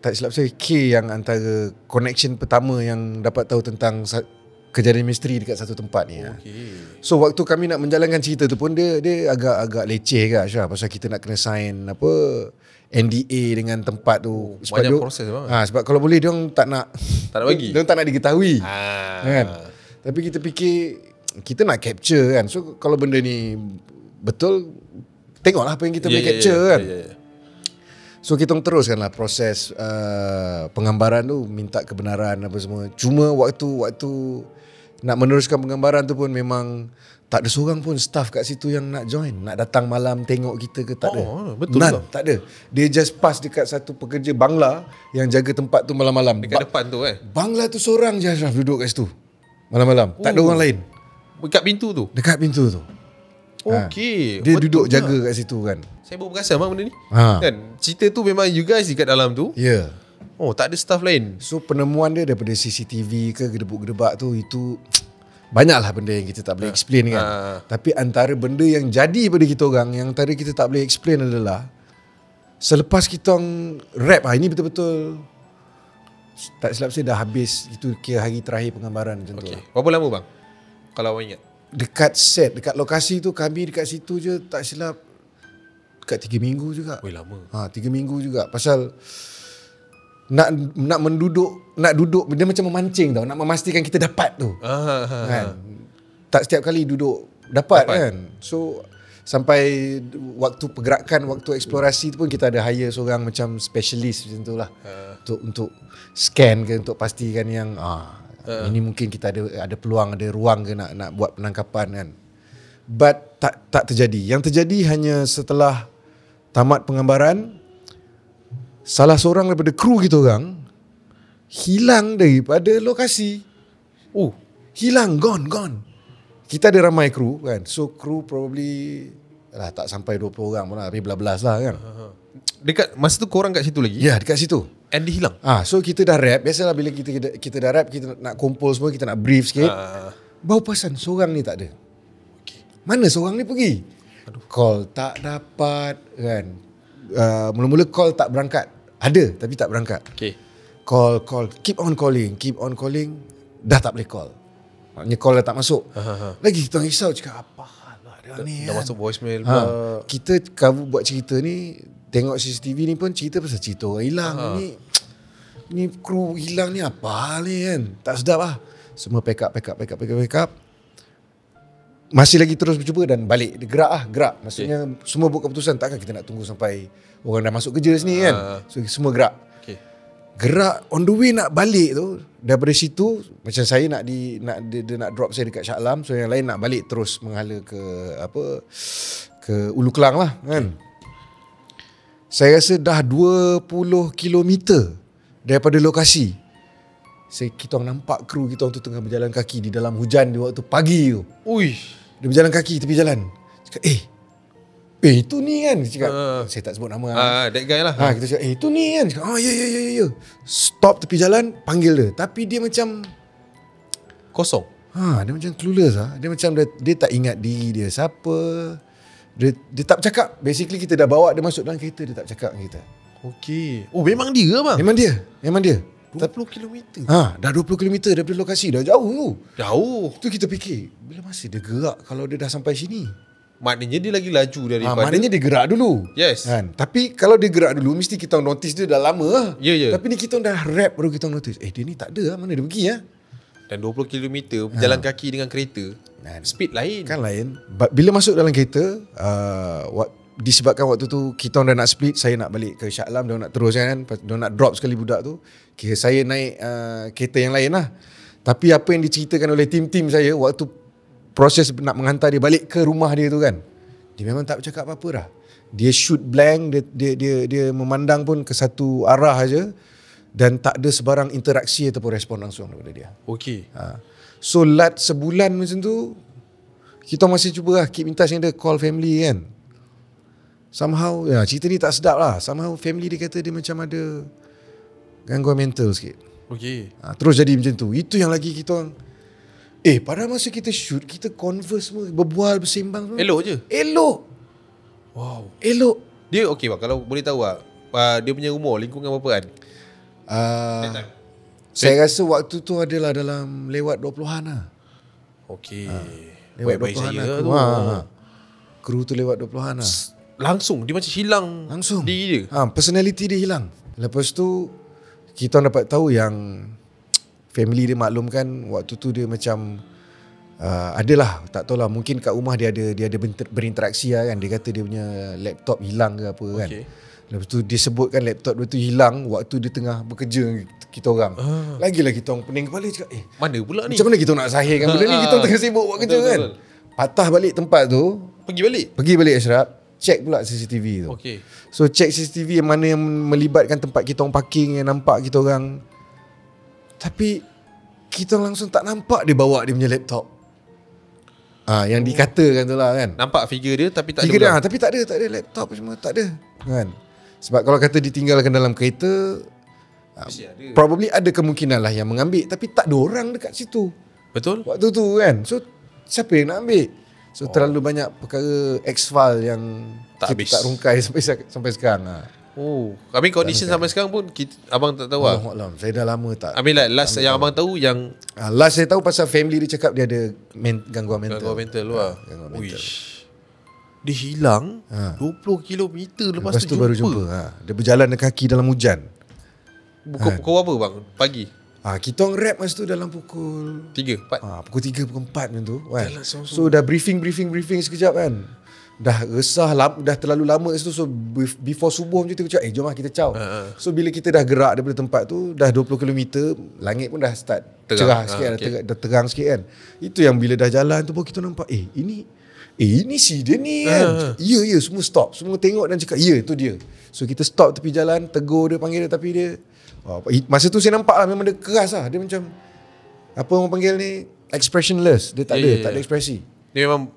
tak silap saya, Khay yang antara connection pertama yang dapat tahu tentang kejadian misteri dekat satu tempat ni. So waktu kami nak menjalankan cerita tu pun dia agak leceh ke Ashraf, pasal kita nak kena sign NDA dengan tempat tu. Banyak proses bang. Sebab kalau boleh diorang tak nak bagi. Diorang tak nak diketahui. Kan? Tapi kita fikir kita nak capture kan. So kalau benda ni betul, tengoklah apa yang kita boleh capture kan. So kita teruskanlah proses penggambaran tu, minta kebenaran apa semua. Cuma waktu nak meneruskan penggambaran tu pun memang tak ada seorang pun staff kat situ yang nak join, nak datang malam tengok kita ke, tak ada. Betul None, ke? tak ada. Dia just pass dekat satu pekerja Bangla yang jaga tempat tu malam-malam. Dekat depan tu kan. Bangla tu seorang je Ashraf duduk kat situ malam-malam. Tak ada orang lain Dekat pintu tu. dekat pintu tu. Okey. Dia Betul duduk ke? jaga kat situ kan. Saya baru perasan bang benda ni. Ha. Kan cerita tu memang you guys dekat dalam tu. Ya. Oh, tak ada staff lain. So penemuan dia daripada CCTV ke gedebuk-gedebak tu, itu banyaklah benda yang kita tak boleh explain kan. Tapi antara benda yang jadi pada kita orang, yang antara kita tak boleh explain adalah selepas kita orang rap, ini betul-betul tak silap saya dah habis, itu kira hari terakhir penggambaran macam tu Okey. lah. Berapa lama bang? Kalau awak ingat. Dekat set, dekat lokasi tu, kami dekat situ je tak silap dekat 3 minggu juga. Weh, lama. 3 minggu juga. Pasal nak duduk dia macam memancing tau, nak memastikan kita dapat tu. Kan? Tak setiap kali duduk dapat kan. So sampai waktu pergerakan, waktu eksplorasi tu pun kita ada hire seorang macam specialist macam tu lah. Untuk scan ke, untuk pastikan yang ini mungkin kita ada peluang, ada ruang ke nak buat penangkapan kan. But tak terjadi. Yang terjadi hanya setelah tamat penggambaran, salah seorang daripada kru kita orang hilang daripada lokasi. Hilang, gone. Kita ada ramai kru kan. So kru probably tak sampai 20 orang pun lah, tapi belas-belas lah kan. Dekat masa tu korang kat situ lagi? Ya, dekat situ. And dia hilang? So kita dah rap. Biasalah bila kita dah rap, kita nak kumpul semua, kita nak brief sikit. Baru perasan seorang ni tak ada. Mana seorang ni pergi? Call tak dapat kan. Mula-mula call tak berangkat. Ada tapi tak berangkat. Okay. Call keep on calling, dah tak boleh call. Maknanya call dah tak masuk. Lagi kita risau, cakap apa lah dia ni Dah kan. masuk voicemail Kita cover buat cerita ni, tengok CCTV ni pun cerita pasal cerita orang hilang. Ni kru hilang ni apa ni kan. Tak sedap lah. Semua pack up. Masih lagi terus bercuba dan balik. Dia gerak. Maksudnya semua buat keputusan. Takkan kita nak tunggu sampai orang dah masuk kerja sini kan. So semua gerak. Gerak on the way nak balik tu. Daripada situ, macam saya dia nak drop saya dekat Shah Alam. So yang lain nak balik terus menghala ke Ulu Kelang lah kan. Saya rasa dah 20 kilometer daripada lokasi. Kita orang nampak kru kita orang tu tengah berjalan kaki di dalam hujan di waktu pagi tu. Dia berjalan kaki tepi jalan. Cakap, itu ni kan. Dia cakap, saya tak sebut nama. That guy lah. Kita cakap, itu ni kan. Cakap, ya. Stop tepi jalan, panggil dia. Tapi dia macam Kosong. dia macam clueless lah. Dia macam dia tak ingat diri dia siapa. Dia tak bercakap. Basically kita dah bawa dia masuk dalam kereta, dia tak bercakap dengan kita. Okay. Memang dia bang? Memang dia. 20 km. Dah 20 km daripada lokasi. Dah jauh tu. Jauh. Tu kita fikir, bila masa dia gerak kalau dia dah sampai sini? Maknanya dia lagi laju daripada. Maknanya dia gerak dulu. Yes. Kan? Tapi kalau dia gerak dulu, mesti kita notice dia dah lama lah. Ya. Tapi ni kita dah rap baru kita notice. Dia ni tak ada lah. Mana dia pergi lah. Dan 20 km berjalan kaki dengan kereta. Speed lain. Kan lain. Bila masuk dalam kereta, disebabkan waktu tu kita orang dah nak split, saya nak balik ke Shah Alam, dia nak terus kan, dia nak drop sekali budak tu. Kira saya naik kereta yang lain lah. Tapi apa yang diceritakan oleh tim-tim saya waktu proses nak menghantar dia balik ke rumah dia tu kan, dia memang tak bercakap apa-apa dah. Dia shoot blank, dia memandang pun ke satu arah aja dan tak ada sebarang interaksi ataupun respon langsung daripada dia. Okay. So sebulan macam tu, kita masih cuba lah keep in touch dengan dia, call family kan. Somehow cerita ni tak sedap lah. Somehow family dia kata dia macam ada gangguan mental sikit. Okay. Terus jadi macam tu. Itu yang lagi kita orang, pada masa kita shoot, kita converse semua, berbual, bersembang semua. Elok je? Elok. Wow. Elok. Dia okay bang, kalau boleh tahu lah, dia punya umur, lingkungan berapa kan? Saya rasa waktu tu adalah dalam lewat 20-an lah. Okay. Lewat Baik-baik 20-an saya lah. tu. Kru tu lewat 20-an lah. Langsung dia macam hilang Langsung diri dia. personality dia hilang. Lepas tu kita dapat tahu yang family dia maklumkan waktu tu dia macam adalah, tak tahulah, mungkin kat rumah dia ada berinteraksi lah kan. Dia kata dia punya laptop hilang ke apa kan. Lepas tu dia sebutkan laptop dia tu hilang waktu dia tengah bekerja kita orang. Lagilah kita orang pening kepala cakap, Mana pula ni? macam mana kita nak sahihkan benda ni? Kita orang tengah sibuk buat kerja kan. Patah balik tempat tu, Pergi balik Ashraf, check pula CCTV tu. Okay. So check CCTV yang mana yang melibatkan tempat kita orang parking, yang nampak kita orang. Tapi kita orang langsung tak nampak dia bawa dia punya laptop. Yang dikatakan tu lah kan. Nampak figure dia tapi tak Figure ada dia, tapi tak ada laptop semua, tak ada kan. Sebab kalau kata ditinggalkan dalam kereta, probably ada kemungkinan lah yang mengambil, tapi tak ada orang dekat situ Betul? waktu tu kan. So siapa yang nak ambil? So terlalu banyak perkara X-file yang Tak kita habis. tak rungkai sampai sekarang. Kami condition sampai sekarang pun abang tak tahu lah. Allahuakbar, saya dah lama tak. I mean like last yang abang tahu yang Last saya tahu pasal family dia cakap dia ada gangguan mental. gangguan mental lu lah. Gangguan mental. Uish. Dia hilang 20 km lepas tu baru jumpa. Dia berjalan dengan kaki dalam hujan. Pukul apa bang? Pagi? Kita orang rap masa tu dalam pukul 3, 4. pukul 3, pukul 4 macam tu kan. Jalan seorang-seorang. So dah briefing sekejap kan. Dah resah, dah terlalu lama kat situ. So before subuh macam tu kita cakap, jom lah kita caw. So bila kita dah gerak daripada tempat tu, dah 20 km, langit pun dah start cerah sikit, dah terang sikit kan. Itu yang bila dah jalan tu baru kita nampak, ini si dia ni kan. Ya, semua stop. Semua tengok dan cakap, ya tu dia. So kita stop tepi jalan, tegur dia, panggil dia, tapi dia masa tu saya nampak lah memang dia keras lah. Dia macam, apa orang panggil ni, expressionless. Dia tak ada ekspresi. Dia memang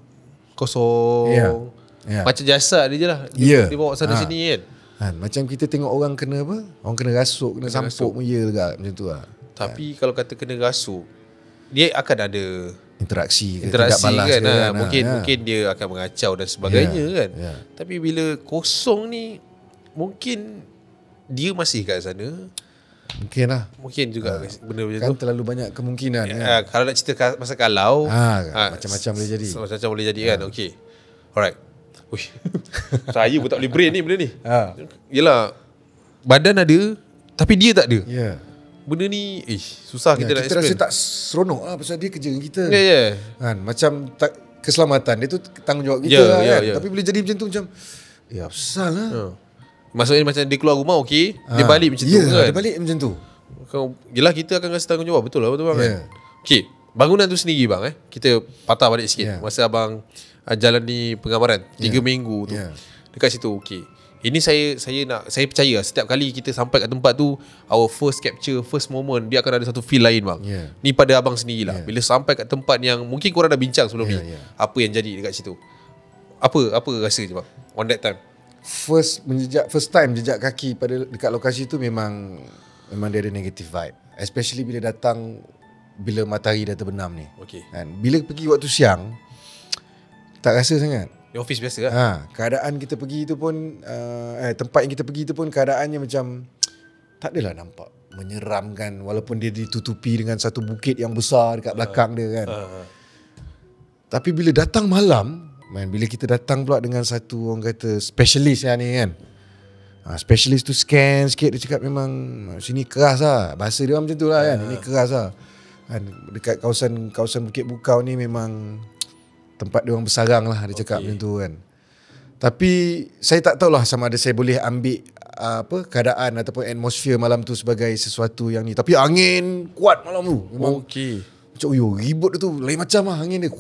kosong. Ya. Macam jasad dia je lah. Ya. Dia bawa sana sini kan. Macam kita tengok orang kena apa? Orang kena rasuk, kena sampuk pun ya juga macam tu lah. Tapi kalau kata kena rasuk, dia akan ada Interaksi tidak balas kan, ke kan. mungkin dia akan mengacau dan sebagainya kan. Ya. Tapi bila kosong ni, mungkin dia masih kat sana. Mungkin lah. Mungkin juga benda macam Kan tu. terlalu banyak kemungkinan kan. Kalau nak cerita pasal kalau Macam-macam boleh jadi. Macam-macam boleh jadi kan. Okay. Alright. Uish. Saya pun tak boleh brain ni benda ni. Yelah, badan ada tapi dia tak ada. Ya. Benda ni susah kita nak Kita rasa explain. tak seronok lah pasal dia kerja dengan kita. Ya. Kan macam tak, keselamatan dia tu tanggungjawab kita Ya, lah ya, kan. ya. Tapi bila jadi macam tu macam besar lah. Maksudnya macam dia keluar rumah okey, dia balik macam tu kan. Dia balik macam tu. Yelah, kita akan rasa tanggungjawab. Betul lah, betul bang kan. Okay, bangunan tu sendiri bang kita patah balik sikit. Masa abang jalan di Pengambaran 3 minggu tu, dekat situ. Okay, ini saya percaya setiap kali kita sampai kat tempat tu, our first capture, first moment, dia akan ada satu feel lain bang. Ni pada abang sendiri lah. Bila sampai kat tempat yang mungkin korang dah bincang sebelum ni, apa yang jadi dekat situ, apa rasa je bang on that time? First time jejak kaki dekat lokasi tu memang dia ada negative vibe, especially bila bila matahari dah terbenam ni. Okay. Kan bila pergi waktu siang tak rasa sangat. Di office biasa lah. Keadaan kita pergi tu pun tempat yang kita pergi tu pun keadaannya macam tak adalah nampak menyeramkan, walaupun dia ditutupi dengan satu bukit yang besar dekat belakang dia kan. Tapi bila datang malam, bila kita datang pula dengan satu orang kata specialist ni kan. Specialist tu scan sikit, dia cakap memang sini keras lah. Bahasa dia macam tu lah kan. Ini keras lah. Kan, dekat kawasan Bukit Bukau ni memang tempat dia orang bersarang lah, dia cakap macam tu kan. Tapi saya tak tahulah sama ada saya boleh ambil keadaan ataupun atmosfer malam tu sebagai sesuatu yang ni. Tapi angin kuat malam tu. Memang macam ribut tu lain macam lah angin dia.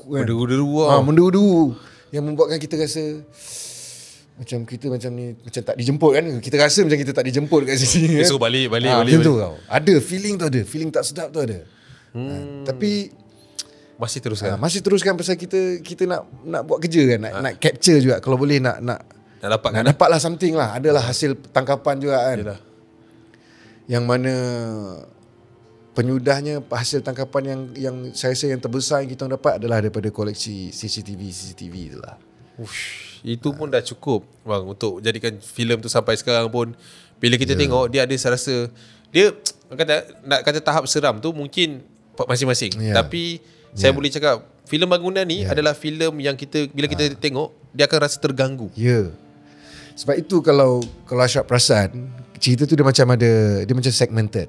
Menderu-deru menderu yang membuatkan kita rasa macam kita macam ni, macam tak dijemput kan. Kita rasa macam kita tak dijemput kat sini kan. So balik macam tu tau. Ada feeling tu, ada feeling tak sedap tu ada. Tapi masih teruskan pasal kita nak buat kerja kan, nak capture juga kalau boleh, nak dapatlah something lah, adalah hasil tangkapan juga kan. Yalah. Yang mana penyudahnya hasil tangkapan yang saya rasa yang terbesar yang kita dapat adalah daripada koleksi CCTV itulah. Itu pun dah cukup bang untuk jadikan filem tu sampai sekarang pun. Bila kita tengok, dia ada, saya rasa dia nak kata tahap seram tu mungkin masing-masing. Tapi saya boleh cakap filem bangunan ni adalah filem yang bila kita tengok, dia akan rasa terganggu. Sebab itu kalau Ashraf perasan, cerita tu dia macam segmented.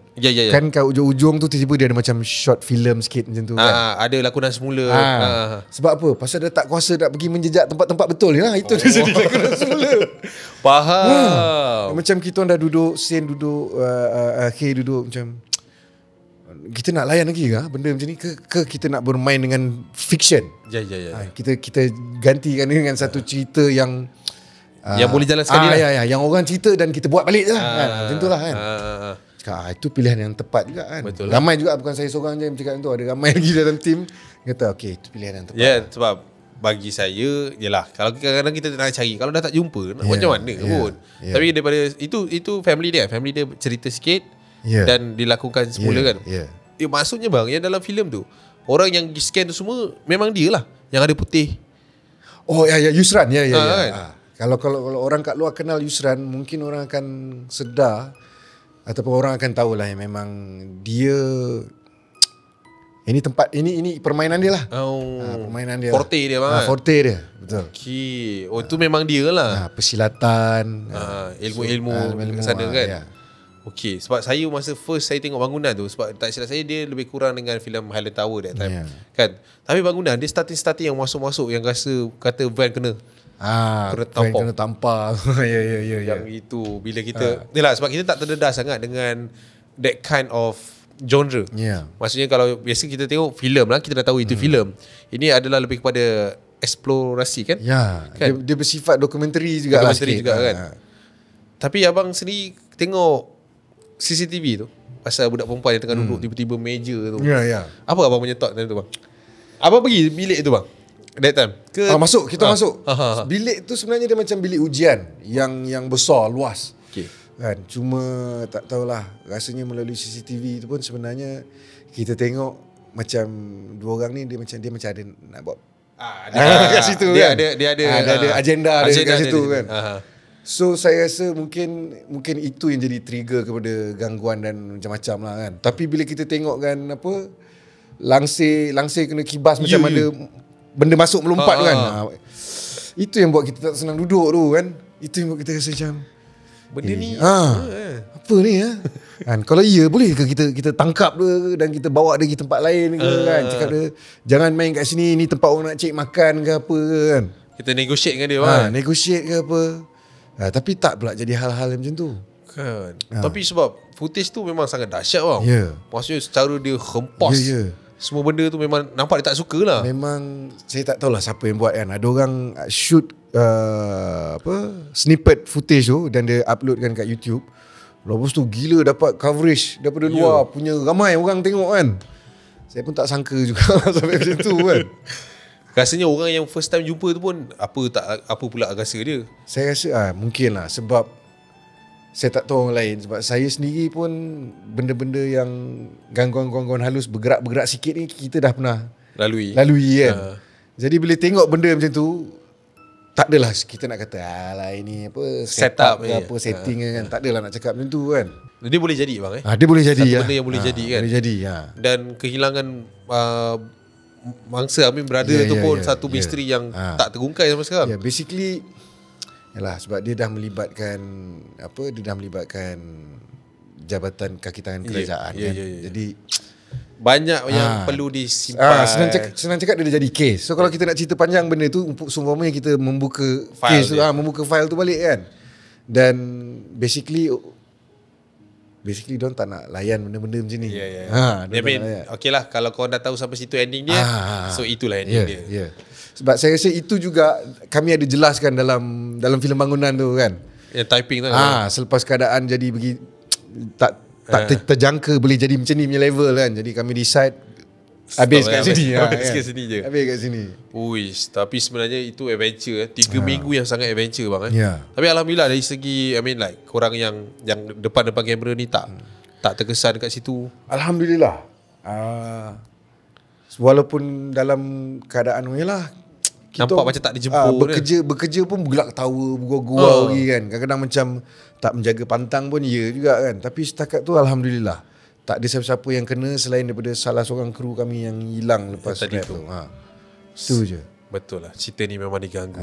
Kan kat ujung-ujung tu tiba-tiba dia ada macam short film sikit macam tu kan. Ada lakonan semula. Sebab apa? Pasal dia tak kuasa nak pergi menjejak tempat-tempat betul lah. Itu dia jadi lakonan semula. Faham. Macam kita orang dah duduk, Sen duduk, K duduk macam kita nak layan lagi ke benda macam ni ke kita nak bermain dengan fiction? Ya. Kita gantikan dengan satu cerita yang boleh jalan sekali lah. Ya, yang orang cerita dan kita buat balik je lah kan. Macam tu lah kan. Cakap, itu pilihan yang tepat juga kan. Betul lah. Ramai juga, bukan saya seorang je yang cakap tu. Ada ramai lagi dalam tim kata okay, itu pilihan yang tepat. Ya, sebab bagi saya yelah, kalau kadang-kadang kita nak cari, kalau dah tak jumpa nak macam mana pun. Tapi daripada itu family dia cerita sikit dan dilakukan semula kan. Maksudnya bang, yang dalam filem tu orang yang scan tu semua memang dia lah yang ada putih. Oh ya, Yusran ya. Kan? Kalau orang kat luar kenal Yusran, mungkin orang akan sedar ataupun orang akan tahulah yang memang dia ini tempat ini permainan dia lah. Permainan dia. Forte lah. dia bang. Forte dia. Betul. Okay. Oh, itu memang dia lah. Persilatan, ilmu-ilmu sana kan. Ya. Okay, sebab saya masa first saya tengok bangunan tu, sebab tak silap saya dia lebih kurang dengan filem Highland Tower that time. Kan? Tapi bangunan dia starting yang masuk-masuk yang kata van kena kena tampar. Ya. Yang itu bila kita yalah, sebab kita tak terdedah sangat dengan that kind of genre. Maksudnya kalau biasa kita tengok filem lah, kita dah tahu itu filem. Ini adalah lebih kepada eksplorasi kan? Kan? Dia bersifat dokumentari juga lah sikit. Kan? Tapi abang sendiri tengok CCTV tu pasal budak perempuan yang tengah duduk tiba-tiba meja tu. Apa abang punya thought tu bang? Abang pergi bilik tu bang that time ke? Kita masuk. Bilik tu sebenarnya dia macam bilik ujian yang besar, luas. Kan? Cuma tak tahulah, rasanya melalui CCTV tu pun sebenarnya kita tengok macam dua orang ni dia macam ada nak buat kat situ dia kan. Ada agenda kat situ kan. So saya rasa mungkin itu yang jadi trigger kepada gangguan dan macam-macam lah kan. Tapi bila kita tengok kan langsir kena kibas macam ada benda masuk melompat tu kan. Itu yang buat kita tak senang duduk tu kan. Itu yang buat kita rasa macam benda ni apa ni kan. Kalau iya boleh ke kita tangkap dia dan kita bawa dia pergi tempat lain ke kan. Cakap dia jangan main kat sini, ni tempat orang nak cek makan ke apa kan. Kita negotiate dengan dia kan. Negotiate ke apa. Tapi tak pula jadi hal-hal macam tu kan. Tapi sebab footage tu memang sangat dahsyat bang. Maksudnya secara dia hempas semua benda tu, memang nampak dia tak suka lah. Memang saya tak tahulah siapa yang buat kan. Ada orang shoot snippet footage tu dan dia uploadkan kat YouTube. Lepas tu gila dapat coverage daripada luar, punya ramai orang tengok kan. Saya pun tak sangka juga sampai macam tu kan. Rasanya orang yang first time jumpa tu pun apa pula rasa dia. Saya rasa mungkin lah sebab saya tak tahu orang lain. Sebab saya sendiri pun benda-benda yang gangguan-gangguan halus bergerak sikit ni kita dah pernah lalui kan. Jadi bila tengok benda macam tu, tak adalah kita nak kata alah ini apa setup ke apa setting kan. Tak adalah nak cakap macam tu kan. Dia boleh jadi bang dia boleh jadi. Satu benda yang boleh jadi kan. Boleh jadi Dan kehilangan mangsa Amin berada tu pun satu misteri yang tak terungkai sampai sekarang. Basically sebab dia dah melibatkan jabatan kaki tangan kerajaan kan. Jadi banyak yang perlu disimpan. Senang cakap dia dah jadi case. So kalau kita nak cerita panjang benda tu, seumpamanya kita membuka file case tu, membuka file tu balik kan. Dan basically diorang tak nak layan benda-benda macam ni. Okay lah, kalau korang dah tahu sampai situ ending dia, so itulah ending dia. Sebab saya rasa itu juga kami ada jelaskan dalam filem bangunan tu kan. Yang typing tu. Selepas keadaan jadi tak terjangka boleh jadi macam ni punya level kan. Jadi kami decide habis kat sini. Habis kat sini je. Habis kat sini. Uish, tapi sebenarnya itu adventure 3 minggu yang sangat adventure bang Tapi alhamdulillah dari segi korang yang depan kamera ni tak terkesan dekat situ. Alhamdulillah. Walaupun dalam keadaan kita nampak macam tak dijemput bekerja pun gelak ketawa bergurau lagi kan. Kadang-kadang macam tak menjaga pantang pun juga kan. Tapi setakat tu alhamdulillah tak ada siapa-siapa yang kena selain daripada salah seorang kru kami yang hilang lepas tadi tu. Itu je. Betul lah, cerita ni memang diganggu.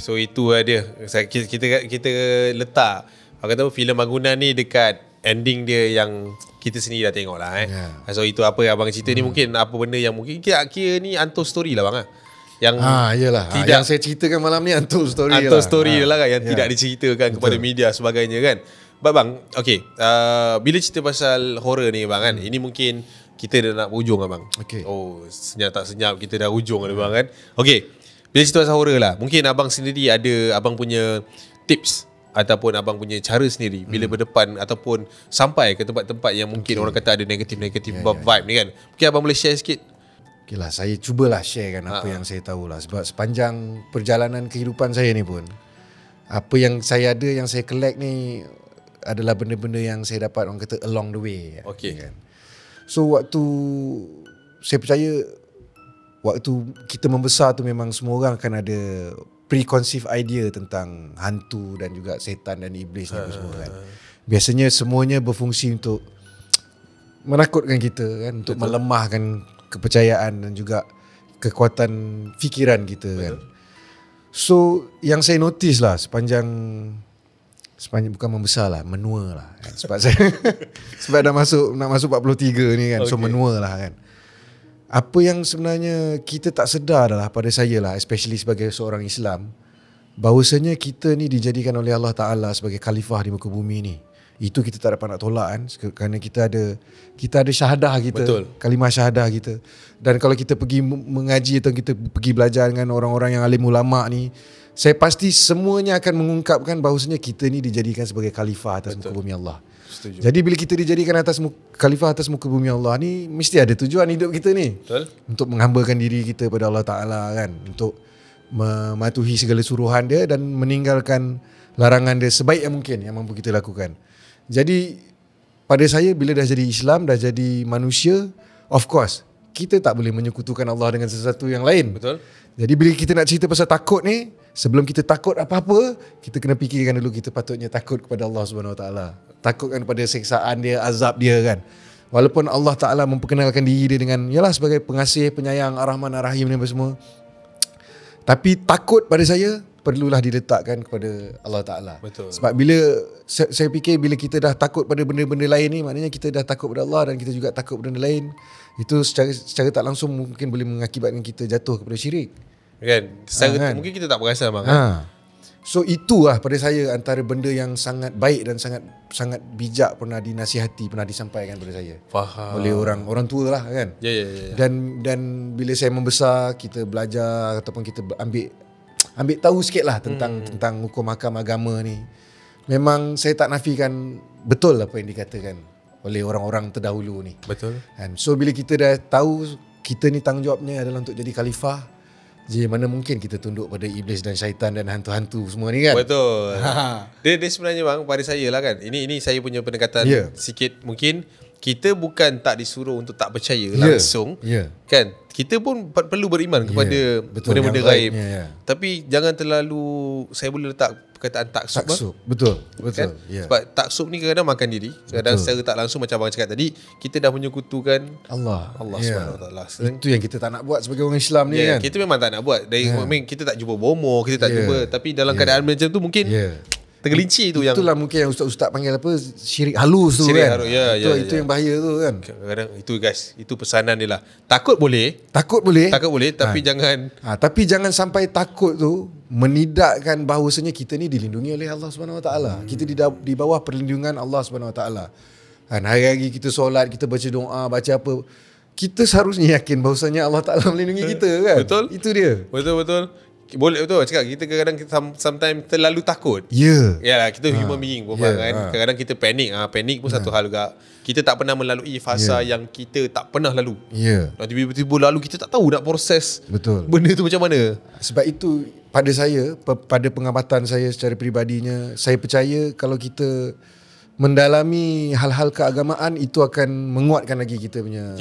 So itu dia. Kita letak kata filem bangunan ni dekat ending dia yang kita sendiri dah tengok lah So itu apa abang cerita ni, mungkin apa benda yang mungkin kira ni untold story lah bang yang Yelah. tidak Yang saya ceritakan malam ni untold story untold lah. story lah kan, yang Ya. tidak diceritakan kepada media sebagainya kan. Bang, okay, bila cerita pasal horror ni bang kan, ini mungkin kita dah nak hujung lah bang. Okay. Oh, senyap tak senyap kita dah hujung lah bang kan. Okay, bila cerita pasal horror lah, mungkin abang sendiri ada abang punya tips ataupun abang punya cara sendiri bila berdepan ataupun sampai ke tempat-tempat yang mungkin orang kata ada negatif-negatif vibe ni kan. Mungkin abang boleh share sikit. Okay lah, saya cubalah sharekan apa yang saya tahu lah. Sebab sepanjang perjalanan kehidupan saya ni pun, apa yang saya ada, yang saya collect ni adalah benda-benda yang saya dapat orang kata along the way. Okay. Kan? So waktu saya percaya waktu kita membesar tu memang semua orang akan ada preconceived idea tentang hantu dan juga setan dan iblis ni semua kan. Biasanya semuanya berfungsi untuk menakutkan kita kan, untuk melemahkan kepercayaan dan juga kekuatan fikiran kita kan. So yang saya notice lah sepanjang bukan membesar lah, menua lah kan. Sebab saya sebab nak masuk 43 ni kan. So menua lah kan. Apa yang sebenarnya kita tak sedar adalah, pada saya lah, especially sebagai seorang Islam, bahawasanya kita ni dijadikan oleh Allah Ta'ala sebagai khalifah di muka bumi ni. Itu kita tak dapat nak tolak kan, kerana kita ada syahadah kita. Betul. Kalimah syahadah kita. Dan kalau kita pergi mengaji atau kita pergi belajar dengan orang-orang yang alim ulama ni, saya pasti semuanya akan mengungkapkan bahawasanya kita ni dijadikan sebagai khalifah atas muka bumi Allah. Setuju. Jadi bila kita dijadikan khalifah atas muka bumi Allah ni, mesti ada tujuan hidup kita ni. Betul. Untuk menghambakan diri kita pada Allah Ta'ala kan, untuk mematuhi segala suruhan dia dan meninggalkan larangan dia sebaik yang mungkin yang mampu kita lakukan. Jadi pada saya, bila dah jadi Islam, dah jadi manusia, of course kita tak boleh menyekutukan Allah dengan sesuatu yang lain. Betul. Jadi bila kita nak cerita pasal takut ni, sebelum kita takut apa-apa, kita kena fikirkan dulu kita patutnya takut kepada Allah Subhanahu Wa Taala. Takutkan pada seksaan dia, azab dia kan. Walaupun Allah Ta'ala memperkenalkan diri dia dengan, yalah, sebagai pengasih, penyayang, Ar-Rahman, Ar-Rahim ni apa semua, tapi takut pada saya perlulah diletakkan kepada Allah Ta'ala. Betul. Sebab bila saya fikir bila kita dah takut pada benda-benda lain ni, maknanya kita dah takut pada Allah dan kita juga takut benda lain. Itu secara tak langsung mungkin boleh mengakibatkan kita jatuh kepada syirik. Kan? Secara kan? mungkin kita tak perasan bang kan? So itulah pada saya antara benda yang sangat baik dan sangat bijak pernah dinasihati, pernah disampaikan pada saya. Faham. Oleh orang tua lah kan. Ya. Dan bila saya membesar, kita belajar ataupun kita ambil tahu sikit lah tentang hukum hakam agama ni. Memang saya tak nafikan betul apa yang dikatakan oleh orang-orang terdahulu ni. Betul. And so bila kita dah tahu kita ni tanggungjawabnya adalah untuk jadi khalifah, jadi mana mungkin kita tunduk pada iblis dan syaitan dan hantu-hantu semua ni kan. Betul. Dia sebenarnya bang, pada saya lah kan, ini saya punya pendekatan sikit. Mungkin kita bukan tak disuruh untuk tak percaya langsung kan. Kita pun perlu beriman kepada benda-benda gaib. Tapi jangan terlalu, saya boleh letak perkataan taksub. Betul. Kan? Sebab taksub ni kadang-kadang makan diri. Kadang secara tak langsung, macam abang cakap tadi, kita dah menyekutukan Allah SWT. Itu yang kita tak nak buat sebagai orang Islam ni kan. Kita memang tak nak buat. Kita tak jumpa bomoh, kita tak jumpa. Tapi dalam keadaan macam tu mungkin tergelincir tu yang, itulah mungkin yang ustaz-ustaz panggil apa, syirik halus tu kan. Itu yang bahaya tu kan. Kadang-kadang itu guys, itu pesanan dia lah. Takut boleh tapi jangan sampai takut tu menidakkan bahawasanya kita ni dilindungi oleh Allah Subhanahu Wa Taala. Kita di bawah perlindungan Allah Subhanahu Wa Taala. Kan hari-hari kita solat, kita baca doa, baca apa, kita seharusnya yakin bahawasanya Allah Taala melindungi kita kan. Betul. Itu dia. Betul. Boleh betul cakap, kita kadang-kadang sometimes terlalu takut. Yalah, kita human being pun kan. Kadang-kadang kita panik. Panik pun satu hal juga. Kita tak pernah melalui fasa yang kita tak pernah lalu. Dan tiba-tiba lalu kita tak tahu nak proses benda tu macam mana. Sebab itu pada saya, pada pengamatan saya secara peribadinya, saya percaya kalau kita mendalami hal-hal keagamaan, itu akan menguatkan lagi kita punya.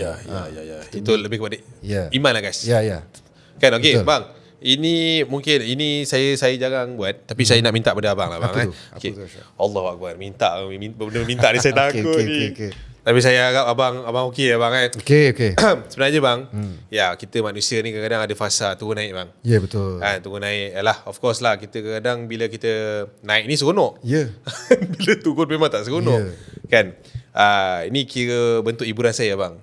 Itu lebih kepada iman lah guys. Kan okey bang. Ini mungkin saya jarang buat, tapi saya nak minta pada abang lah bang. Allahu Akbar, minta ni saya takut ni. Tapi saya harap abang okey abang kan. Okey. Sebenarnya bang, kita manusia ni kadang-kadang ada fasa turun naik bang. Ya betul. Turun naik lah, of course lah, kita kadang bila kita naik ni seronok. Bila turun memang tak seronok. Kan? Ini kira bentuk hiburan saya bang.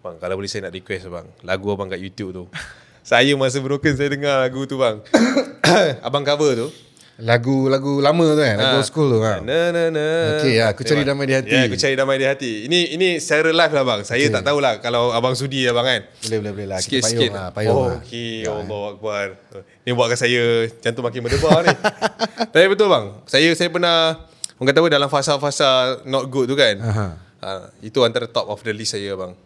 Bang, kalau boleh saya nak request bang, lagu abang kat YouTube tu. Saya masa broken saya dengar lagu tu bang. Abang cover tu. Lagu lama tu kan, lagu old school tu kan. Okey, ya, Aku Cari Damai di Hati. Ya, Aku Cari Damai di Hati. Ini secara live lah bang. Saya tak tahulah kalau abang sudi abang kan. Boleh lah. Kita Sikit-sikit. payung lah. Okey, Allah Akbar. Ni buatkan saya jantung makin berdebar ni. Tapi betul bang. Saya pernah orang kata apa dalam fasa-fasa not good tu kan. Itu antara top of the list saya bang.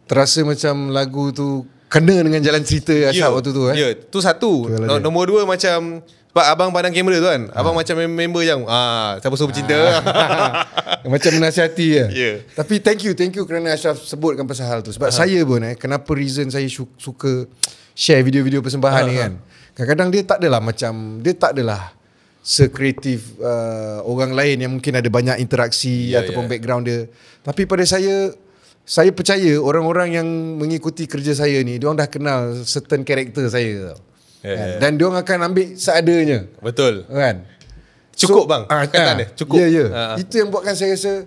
Terasa macam lagu tu kena dengan jalan cerita Ashraf waktu tu Ya, tu satu. Nombor dua macam sebab abang pandang kamera tu kan. Abang macam member yang siapa suruh bercinta. Macam menasihati ya. Yeah. Tapi thank you kerana Ashraf sebutkan pasal hal tu. Sebab saya pun kenapa reason saya suka share video-video persembahan ni kan. Kadang-kadang dia tak adalah sekreatif orang lain yang mungkin ada banyak interaksi ataupun background dia. Tapi pada saya percaya orang-orang yang mengikuti kerja saya ni, diorang dah kenal certain karakter saya tau. Dan diorang akan ambil seadanya. Betul. Kan? Cukup bang. Kata dia. Cukup. Ya. Itu yang buatkan saya rasa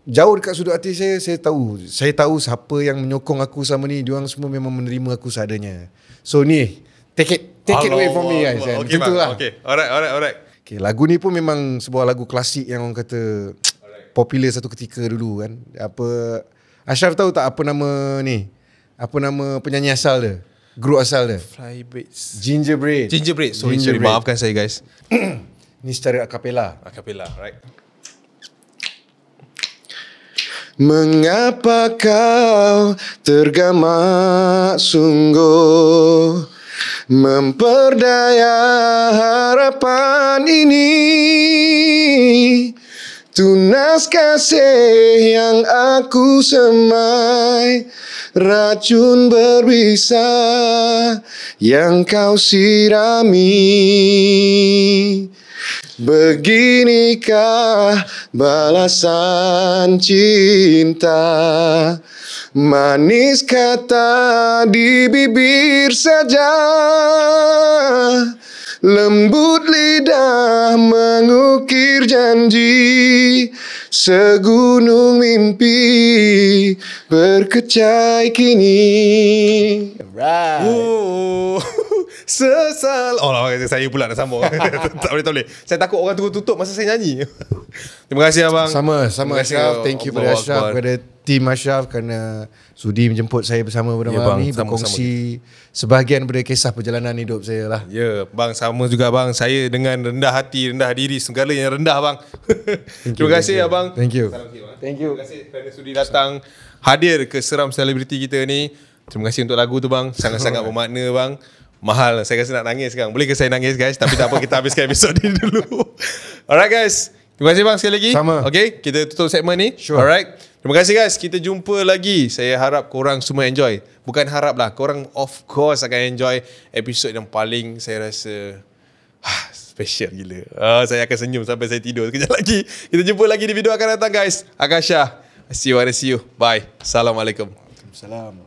jauh dekat sudut hati saya tahu siapa yang menyokong aku selama ni. Diorang semua memang menerima aku seadanya. So ni, take it away from me guys. Okay bang. Okay. Alright. Okay, lagu ni pun memang sebuah lagu klasik yang orang kata popular satu ketika dulu kan. Ashraf tahu tak apa nama ni? Apa nama penyanyi asal dia? Grup asal dia? Flybraids. Gingerbread. Sorry, maafkan saya guys. Ni secara akapela. Right. Mengapa kau tergamak sungguh memperdaya harapan ini? Tunas kasih yang aku semai, racun berbisa yang kau sirami. Beginikah balasan cinta, manis kata di bibir saja, lembut lidah mengukir janji, segunung mimpi berkecai kini. Sesal. Saya pula nak sambung. tak boleh. Saya takut orang tu tutup masa saya nyanyi. Terima kasih abang. Sama kasih, Ashraf. Thank you pada Ashraf, pada tim Ashraf kerana sudi menjemput saya bersama pada malam ni, berkongsi sebahagian daripada kisah perjalanan hidup saya lah. Ya, bang, sama juga bang. Saya dengan rendah hati, rendah diri, segala yang rendah bang. Terima kasih abang. Thank you. Terima kasih kerana sudi datang hadir ke Seram Selebriti kita ni. Terima kasih untuk lagu tu bang. Sangat-sangat bermakna bang. Mahal. Saya rasa nak nangis sekarang. Boleh ke saya nangis guys? Tapi tak apa, kita habiskan episod ni dulu. Alright guys. Terima kasih bang sekali lagi. Sama. Okay, kita tutup segmen ni. Sure. Alright. Terima kasih guys. Kita jumpa lagi. Saya harap korang semua enjoy. Bukan harap lah. Korang of course akan enjoy episod yang paling saya rasa special gila. Saya akan senyum sampai saya tidur sekejap lagi. Kita jumpa lagi di video akan datang guys. Akasha. See you. Bye. Assalamualaikum. Salam.